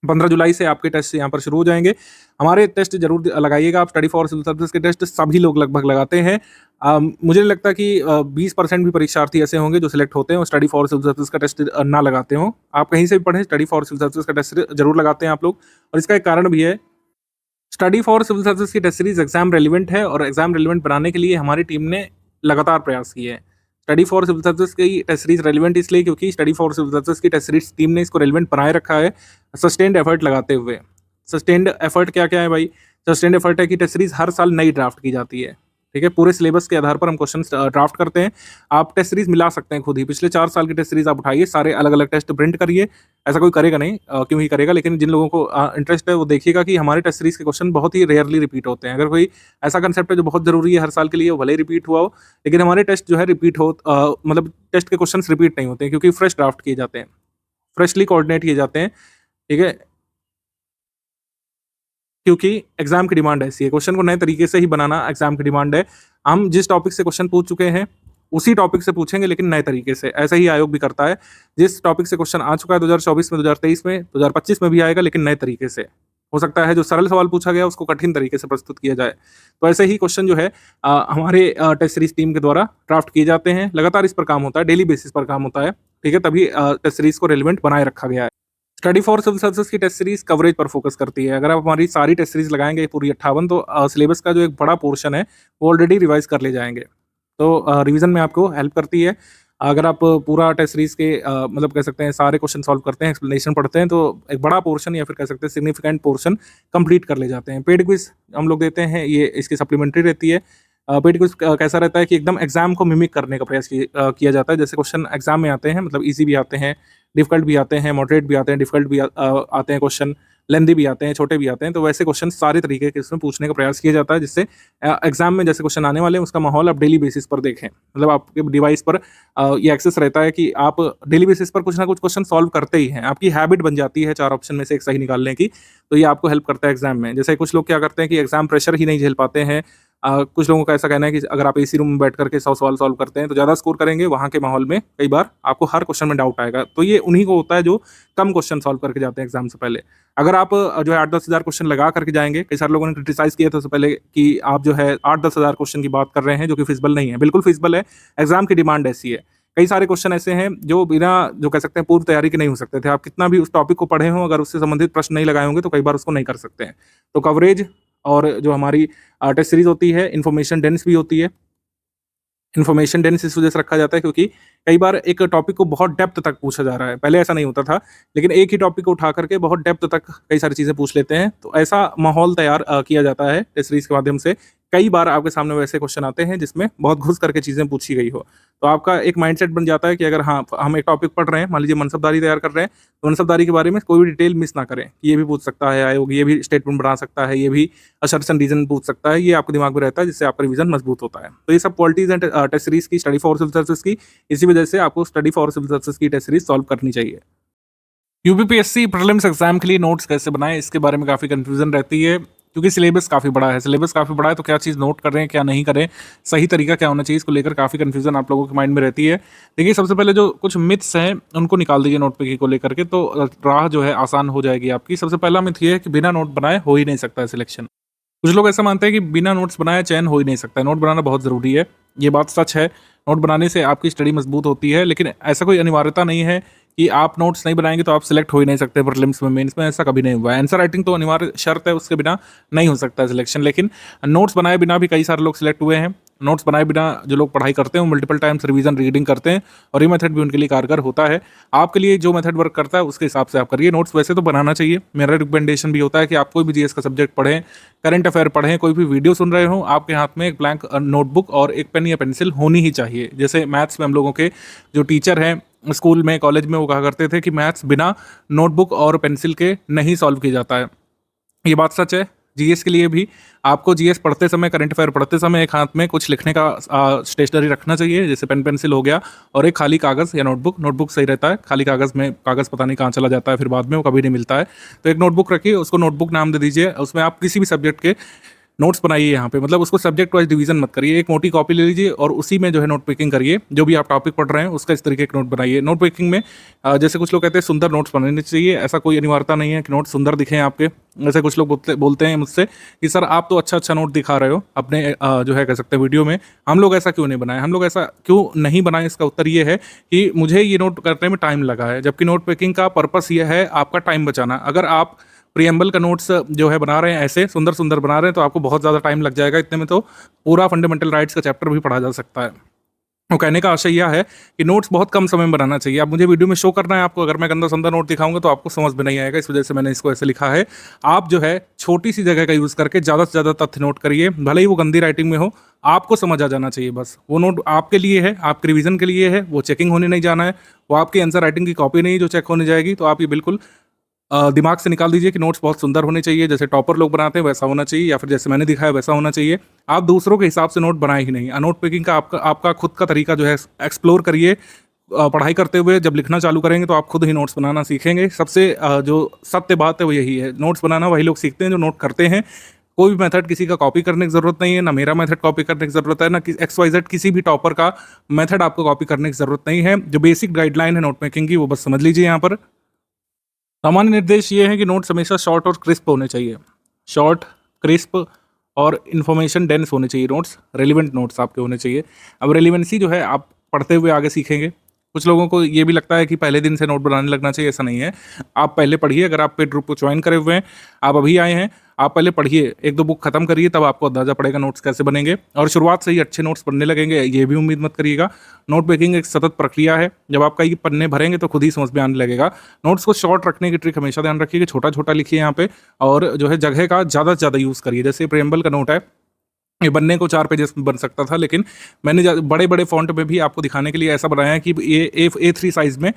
15 जुलाई से आपके टेस्ट यहाँ पर शुरू हो जाएंगे। हमारे टेस्ट जरूर लगाइएगा आप। स्टडी फॉर सिविल सर्विसेज के टेस्ट सभी लोग लगभग लगाते हैं। मुझे नहीं लगता कि 20% भी परीक्षार्थी ऐसे होंगे जो सिलेक्ट होते हैं और स्टडी फॉर सिविल सर्विसेज का टेस्ट ना लगाते हो। आप कहीं से भी पढ़ें, स्टडी फॉर सिविल सर्विसेज का टेस्ट जरूर लगाते हैं आप लोग, और इसका एक कारण भी है। स्टडी फॉर सिविल सर्विसेज की टेस्ट सीरीज एग्जाम रेलिवेंट है और एग्जाम रेलिवेंट बनाने के लिए हमारी टीम ने लगातार प्रयास किए हैं। स्टडी फॉर सिविल सर्विसेज की टेस्ट सीरीज रेलिवेंट इसलिए क्योंकि स्टडी फॉर सिविल सर्विसेज की टेस्ट सीरीज टीम ने इसको रेलिवेंट बनाए रखा है सस्टेन्ड एफर्ट लगाते हुए। सस्टेन्ड एफर्ट क्या क्या है भाई? सस्टेन्ड एफर्ट है कि टेस्ट सीरीज हर साल नई ड्राफ्ट की जाती है। ठीक है, पूरे सिलेबस के आधार पर हम क्वेश्चन ड्राफ्ट करते हैं। आप टेस्ट सीरीज मिला सकते हैं खुद ही। पिछले 4 साल की टेस्ट सीरीज आप उठाइए, सारे अलग अलग टेस्ट प्रिंट करिए। ऐसा कोई करेगा नहीं, क्यों ही करेगा, लेकिन जिन लोगों को इंटरेस्ट है वो देखिएगा कि हमारे टेस्ट सीरीज के क्वेश्चन बहुत ही रेयरली रिपीट होते हैं। अगर कोई ऐसा कंसेप्ट है जो बहुत जरूरी है हर साल के लिए, वो भले ही रिपीट हुआ हो, लेकिन हमारे टेस्ट जो है रिपीट हो मतलब टेस्ट के क्वेश्चन रिपीट नहीं होते हैं क्योंकि फ्रेश ड्राफ्ट किए जाते हैं, फ्रेशली कोऑर्डिनेट किए जाते हैं। ठीक है, क्योंकि एग्जाम की डिमांड ऐसी है, क्वेश्चन को नए तरीके से ही बनाना एग्जाम की डिमांड है। हम जिस टॉपिक से क्वेश्चन पूछ चुके हैं उसी टॉपिक से पूछेंगे, लेकिन नए तरीके से। ऐसा ही आयोग भी करता है। जिस टॉपिक से क्वेश्चन आ चुका है 2024 में, 2023 में, 2025 में भी आएगा, लेकिन नए तरीके से। हो सकता है जो सरल सवाल पूछा गया उसको कठिन तरीके से प्रस्तुत किया जाए। तो ऐसे ही क्वेश्चन जो है हमारे टेस्ट सीरीज टीम के द्वारा ड्राफ्ट किए जाते हैं। लगातार इस पर काम होता है, डेली बेसिस पर काम होता है। ठीक है, तभी टेस्ट सीरीज को रेलिवेंट बनाए रखा गया है। स्टडी फॉर सिविल सर्विसेज की टेस्ट सीरीज कवरेज पर फोकस करती है। अगर आप हमारी सारी टेस्ट सीरीज लगाएंगे पूरी 58, तो सिलेबस का जो एक बड़ा पोर्शन है वो ऑलरेडी रिवाइज कर ले जाएंगे। तो रिवीजन में आपको हेल्प करती है। अगर आप पूरा टेस्ट सीरीज के मतलब कह सकते हैं सारे क्वेश्चन सॉल्व करते हैं, एक्सप्लेनेशन पढ़ते हैं, तो एक बड़ा पोर्शन या फिर कह सकते हैं सिग्निफिकेंट पोर्शन कंप्लीट कर ले जाते हैं। पेड क्विज हम लोग देते हैं, ये इसकी सप्लीमेंट्री रहती है। पेड क्विज कैसा रहता है कि एकदम एग्जाम को मिमिक करने का प्रयास किया जाता है। जैसे क्वेश्चन एग्जाम में आते हैं, मतलब ईजी भी आते हैं, डिफिकल्ट भी आते हैं, मॉडरेट भी आते हैं, डिफिकल्ट भी आते हैं क्वेश्चन, लेंदी भी आते हैं, छोटे भी आते हैं। तो वैसे क्वेश्चन सारे तरीके के इसमें पूछने का प्रयास किया जाता है, जिससे एग्जाम में जैसे क्वेश्चन आने वाले हैं उसका माहौल आप डेली बेसिस पर देखें। मतलब आपके डिवाइस पर ये एक्सेस रहता है कि आप डेली बेसिस पर कुछ ना कुछ क्वेश्चन सॉल्व करते ही हैं। आपकी हैबिट बन जाती है 4 ऑप्शन में से एक सही निकालने की। तो ये आपको हेल्प करता है एग्जाम में। जैसे कुछ लोग क्या करते हैं कि एग्जाम प्रेशर ही नहीं झेल पाते हैं। कुछ लोगों का ऐसा कहना है कि अगर आप एसी रूम में बैठ करके 100 सवाल सॉल्व करते हैं तो ज़्यादा स्कोर करेंगे। वहाँ के माहौल में कई बार आपको हर क्वेश्चन में डाउट आएगा। तो ये उन्हीं को होता है जो कम क्वेश्चन सॉल्व करके जाते हैं एग्जाम से पहले। अगर आप जो है 8-10 हज़ार क्वेश्चन लगा करके जाएंगे, कई सारे लोगों ने क्रिटिसाइज किया था उससे पहले कि आप जो है 8-10 हज़ार क्वेश्चन की बात कर रहे हैं, जो कि फिजिबल नहीं है। बिल्कुल फिजिबल है, एग्जाम की डिमांड ऐसी है। कई सारे क्वेश्चन ऐसे हैं जो बिना जो कह सकते हैं पूर्व तैयारी के नहीं हो सकते थे। आप कितना भी उस टॉपिक को पढ़े हों, अगर उससे संबंधित प्रश्न नहीं लगाए होंगे तो कई बार उसको नहीं कर सकते हैं। तो कवरेज और जो हमारी टेस्ट सीरीज होती है इन्फॉर्मेशन डेंस भी होती है। इन्फॉर्मेशन डेंस इस वजह से रखा जाता है क्योंकि कई बार एक टॉपिक को बहुत डेप्थ तक पूछा जा रहा है। पहले ऐसा नहीं होता था, लेकिन एक ही टॉपिक को उठा करके बहुत डेप्थ तक कई सारी चीज़ें पूछ लेते हैं। तो ऐसा माहौल तैयार किया जाता है टेस्ट सीरीज के माध्यम से। कई बार आपके सामने वैसे क्वेश्चन आते हैं जिसमें बहुत घुस करके चीज़ें पूछी गई हो। तो आपका एक माइंडसेट बन जाता है कि अगर हाँ, हम एक टॉपिक पढ़ रहे हैं, मान लीजिए मनसबदारी तैयार कर रहे हैं, तो मनसबदारी के बारे में कोई भी डिटेल मिस ना करें। ये भी पूछ सकता है आयोग, ये भी स्टेटमेंट बना सकता है, ये भी असर्शन रीजन पूछ सकता है, ये आपके दिमाग में रहता है, जिससे आपका रिवीजन मजबूत होता है। तो ये सब क्वालिटीज एंड टेस्ट सीरीज की, स्टडी फॉर सिविल सर्विसेज की, इसी वजह से आपको स्टडी फॉर सिविल सर्विसेज की टेस्ट सीरीज सॉल्व करनी चाहिए। यूपीपीएससी प्रीलिम्स एग्जाम के लिए नोट्स कैसे बनाएं, इसके बारे में काफ़ी कंफ्यूजन रहती है, क्योंकि सिलेबस काफ़ी बड़ा है। सिलेबस काफ़ी बड़ा है तो क्या चीज़ नोट करें, क्या नहीं करें, सही तरीका क्या होना चाहिए, इसको लेकर काफ़ी कंफ्यूजन आप लोगों के माइंड में रहती है। देखिए, सबसे पहले जो कुछ मिथ्स हैं उनको निकाल दीजिए नोट पे को लेकर के, तो राह जो है आसान हो जाएगी आपकी। सबसे पहला मिथ ये है कि बिना नोट बनाए हो ही नहीं सकता है सिलेक्शन। कुछ लोग ऐसा मानते हैं कि बिना नोट्स बनाए चयन हो ही नहीं सकता है। नोट बनाना बहुत ज़रूरी है, ये बात सच है। नोट बनाने से आपकी स्टडी मजबूत होती है, लेकिन ऐसा कोई अनिवार्यता नहीं है कि आप नोट्स नहीं बनाएंगे तो आप सिलेक्ट हो ही नहीं सकते प्रीलिम्स में, मेंस में। ऐसा कभी नहीं हुआ है। आंसर राइटिंग तो अनिवार्य शर्त है, उसके बिना नहीं हो सकता है सिलेक्शन। लेकिन नोट्स बनाए बिना भी कई सारे लोग सिलेक्ट हुए हैं। नोट्स बनाए बिना जो लोग पढ़ाई करते हैं वो मल्टीपल टाइम्स रिवीजन रीडिंग करते हैं, और ये मेथड भी उनके लिए कारगर होता है। आपके लिए जो मेथड वर्क करता है उसके हिसाब से आप करिए। नोट्स वैसे तो बनाना चाहिए, मेरा रिकमेंडेशन भी होता है कि आप कोई भी जीएस का सब्जेक्ट पढ़ें, करंट अफेयर पढ़ें, कोई भी वीडियो सुन रहे हो, आपके हाथ में एक ब्लैंक नोटबुक और एक पेन या पेंसिल होनी ही चाहिए। जैसे मैथ्स में हम लोगों के जो टीचर हैं स्कूल में, कॉलेज में, वो कहा करते थे कि मैथ्स बिना नोटबुक और पेंसिल के नहीं सॉल्व किया जाता है। ये बात सच है। जीएस के लिए भी आपको जीएस पढ़ते समय, करंट अफेयर पढ़ते समय एक हाथ में कुछ लिखने का स्टेशनरी रखना चाहिए, जैसे पेन पेंसिल हो गया, और एक खाली कागज़ या नोटबुक। नोटबुक सही रहता है, खाली कागज़ में कागज़ पता नहीं कहाँ चला जाता है, फिर बाद में वो कभी नहीं मिलता है। तो एक नोटबुक रखिए, उसको नोटबुक नाम दे दीजिए। उसमें आप किसी भी सब्जेक्ट के नोट्स बनाइए यहाँ पे, मतलब उसको सब्जेक्ट वाइज डिवीजन मत करिए। एक मोटी कॉपी ले लीजिए और उसी में जो है नोट पिकिंग करिए। जो भी आप टॉपिक पढ़ रहे हैं उसका इस तरीके के नोट बनाइए। नोट पिकिंग में जैसे कुछ लोग कहते हैं सुंदर नोट्स बनाने चाहिए, ऐसा कोई अनिवार्यता नहीं है कि नोट सुंदर दिखें आपके। जैसे कुछ लोग बोलते हैं मुझसे कि सर आप तो अच्छा अच्छा नोट दिखा रहे हो अपने जो है कह सकते हैं वीडियो में, हम लोग ऐसा क्यों नहीं बनाए, हम लोग ऐसा क्यों नहीं बनाए। इसका उत्तर ये है कि मुझे ये नोट करने में टाइम लगा है, जबकि नोट पिकिंग का पर्पस ये है आपका टाइम बचाना। अगर आप प्रीएम्बल का नोट्स जो है बना रहे हैं, ऐसे सुंदर सुंदर बना रहे हैं, तो आपको बहुत ज़्यादा टाइम लग जाएगा। इतने में तो पूरा फंडामेंटल राइट्स का चैप्टर भी पढ़ा जा सकता है। वो कहने का आशय यह है कि नोट्स बहुत कम समय में बनाना चाहिए। अब मुझे वीडियो में शो करना है आपको, अगर मैं गंदा संदा नोट दिखाऊंगा तो आपको समझ में नहीं आएगा, इस वजह से मैंने इसको ऐसे लिखा है। आप जो है छोटी सी जगह का यूज़ करके ज़्यादा से ज़्यादा तथ्य नोट करिए, भले ही वो गंदी राइटिंग में हो, आपको समझ आ जाना चाहिए बस। वो नोट आपके लिए है, आपके रिवीजन के लिए है, वो चेकिंग होने नहीं जाना है। वो आपकी आंसर राइटिंग की कॉपी नहीं जो चेक होने जाएगी। तो आप ये बिल्कुल दिमाग से निकाल दीजिए कि नोट्स बहुत सुंदर होने चाहिए, जैसे टॉपर लोग बनाते हैं वैसा होना चाहिए, या फिर जैसे मैंने दिखाया वैसा होना चाहिए। आप दूसरों के हिसाब से नोट बनाए ही नहीं। नोट पिकिंग का आपका खुद का तरीका जो है एक्सप्लोर करिए। पढ़ाई करते हुए जब लिखना चालू करेंगे तो आप खुद ही नोट्स बनाना सीखेंगे। सबसे जो सत्य बात है वो यही है, नोट्स बनाना वही लोग सीखते हैं जो नोट करते हैं। कोई भी मेथड किसी का कॉपी करने की ज़रूरत नहीं है, ना मेरा मेथड कॉपी करने की ज़रूरत है, ना XYZ किसी भी टॉपर का मेथड आपको कॉपी करने की ज़रूरत नहीं है। जो बेसिक गाइडलाइन है नोट मेकिंग की वो बस समझ लीजिए। यहाँ पर सामान्य निर्देश ये है कि नोट्स हमेशा शॉर्ट और क्रिस्प होने चाहिए। शॉर्ट, क्रिस्प और इन्फॉर्मेशन डेंस होने चाहिए नोट्स, रेलिवेंट नोट्स आपके होने चाहिए। अब रेलिवेंसी जो है आप पढ़ते हुए आगे सीखेंगे। कुछ लोगों को ये भी लगता है कि पहले दिन से नोट बनाने लगना चाहिए, ऐसा नहीं है। आप पहले पढ़िए, अगर आप पेड ग्रुप को ज्वाइन करे हुए हैं, आप अभी आए हैं, आप पहले पढ़िए, एक दो बुक खत्म करिए, तब आपको अंदाजा पड़ेगा नोट्स कैसे बनेंगे। और शुरुआत से ही अच्छे नोट्स बनने लगेंगे ये भी उम्मीद मत करिएगा। नोट मेकिंग एक सतत प्रक्रिया है, जब आप कई पन्ने भरेंगे तो खुद ही समझ में आने लगेगा। नोट्स को शॉर्ट रखने की ट्रिक हमेशा ध्यान रखिए कि छोटा छोटा लिखिए यहाँ पे, और जो है जगह का ज़्यादा से ज़्यादा यूज़ करिए। जैसे प्रेम्बल का नोट है, ये बनने को 4 पेजेस में बन सकता था, लेकिन मैंने बड़े बड़े फॉन्ट में भी आपको दिखाने के लिए ऐसा बनाया है कि ये A3 साइज़ में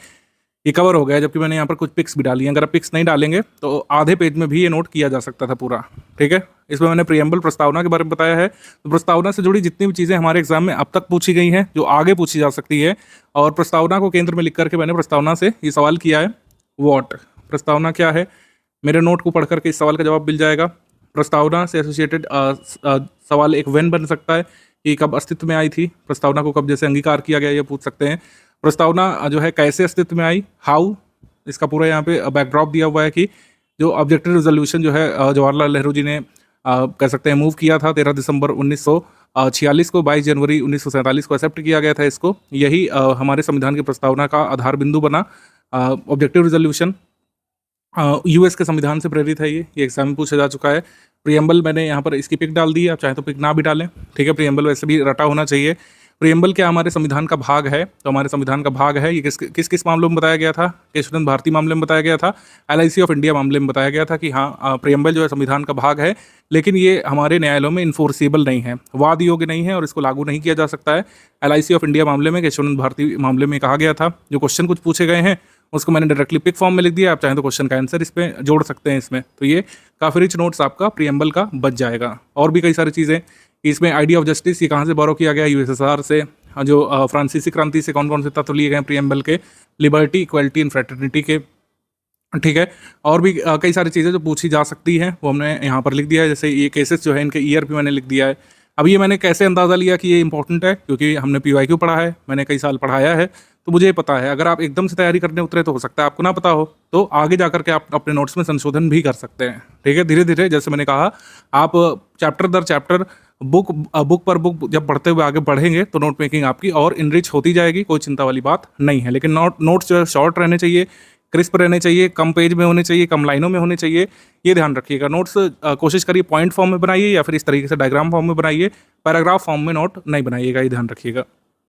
ये कवर हो गया है। जबकि मैंने यहाँ पर कुछ पिक्स भी डाली हैं। अगर आप पिक्स नहीं डालेंगे तो आधे पेज में भी ये नोट किया जा सकता था पूरा। ठीक है, इसमें मैंने प्रीएम्बल प्रस्तावना के बारे में बताया है। तो प्रस्तावना से जुड़ी जितनी भी चीज़ें हमारे एग्जाम में अब तक पूछी गई हैं, जो आगे पूछी जा सकती है, और प्रस्तावना को केंद्र में लिख करके मैंने प्रस्तावना से ये सवाल किया है। वॉट प्रस्तावना क्या है, मेरे नोट को पढ़ करके इस सवाल का जवाब मिल जाएगा। प्रस्तावना से एसोसिएटेड सवाल एक व्हेन बन सकता है कि कब अस्तित्व में आई थी, प्रस्तावना को कब जैसे अंगीकार किया गया, ये पूछ सकते हैं। प्रस्तावना जो है कैसे अस्तित्व में आई, हाउ, इसका पूरा यहाँ पे बैकड्रॉप दिया हुआ है कि जो ऑब्जेक्टिव रिजोल्यूशन जो है जवाहरलाल नेहरू जी ने कह सकते हैं मूव किया था 13 दिसंबर 1946 को, 22 जनवरी 1947 को एक्सेप्ट किया गया था इसको। यही हमारे संविधान की प्रस्तावना का आधार बिंदु बना। ऑब्जेक्टिव रिजोल्यूशन यूएस के संविधान से प्रेरित है। ये एग्जाम में पूछा जा चुका है। प्रियम्बल मैंने यहाँ पर इसकी पिक डाल दी है, आप चाहे तो पिक ना भी डालें, ठीक है। प्रियम्बल वैसे भी रटा होना चाहिए। प्रियम्बल क्या हमारे संविधान का भाग है, तो हमारे संविधान का भाग है। ये किस किस मामलों में बताया गया था? केशवचंद्र भारती मामले में बताया गया था, LIC ऑफ इंडिया मामले में बताया गया था कि हाँ प्रियम्बल जो है संविधान का भाग है, लेकिन ये हमारे न्यायालयों में इन्फोर्सेबल नहीं है, वाद योग्य नहीं है और इसको लागू नहीं किया जा सकता है। LIC ऑफ इंडिया मामले में, केशवचंद्र भारती मामले में कहा गया था। जो क्वेश्चन कुछ पूछे गए हैं उसको मैंने डायरेक्टली पिक फॉर्म में लिख दिया, आप चाहें तो क्वेश्चन का आंसर इस पे जोड़ सकते हैं इसमें। तो ये काफ़ी रिच नोट्स आपका प्रियम्बल का बच जाएगा। और भी कई सारी चीज़ें इसमें, आइडिया ऑफ जस्टिस ये कहाँ से बोरो किया गया? USSR से। जो फ्रांसीसी क्रांति से कौन कौन से तत्व लिए गए प्रियम्बल के? लिबर्टी, इक्वलिटी एंड फ्रेटर्निटी के। ठीक है, और भी कई सारी चीज़ें जो पूछी जा सकती हैं वो हमने यहाँ पर लिख दिया है। जैसे ये केसेस जो है इनके ईयर भी मैंने लिख दिया है। अब ये मैंने कैसे अंदाज़ा लिया कि ये इंपॉर्टेंट है? क्योंकि हमने PYQ पढ़ा है, मैंने कई साल पढ़ाया है, तो मुझे पता है। अगर आप एकदम से तैयारी करने उतरे तो हो सकता है आपको ना पता हो, तो आगे जाकर के आप अपने नोट्स में संशोधन भी कर सकते हैं। ठीक है, धीरे धीरे जैसे मैंने कहा, आप चैप्टर दर चैप्टर, बुक पर बुक जब पढ़ते हुए आगे बढ़ेंगे तो नोट मेकिंग आपकी और इनरिच होती जाएगी, कोई चिंता वाली बात नहीं है। लेकिन नोट्स जो है शॉर्ट रहने चाहिए, क्रिस्प रहने चाहिए, कम पेज में होने चाहिए, कम लाइनों में होने चाहिए, ये ध्यान रखिएगा। नोट्स कोशिश करिए पॉइंट फॉर्म में बनाइए या फिर इस तरीके से डायग्राम फॉर्म में बनाइए, पैराग्राफ फॉर्म में नोट नहीं बनाइएगा, ये ध्यान रखिएगा।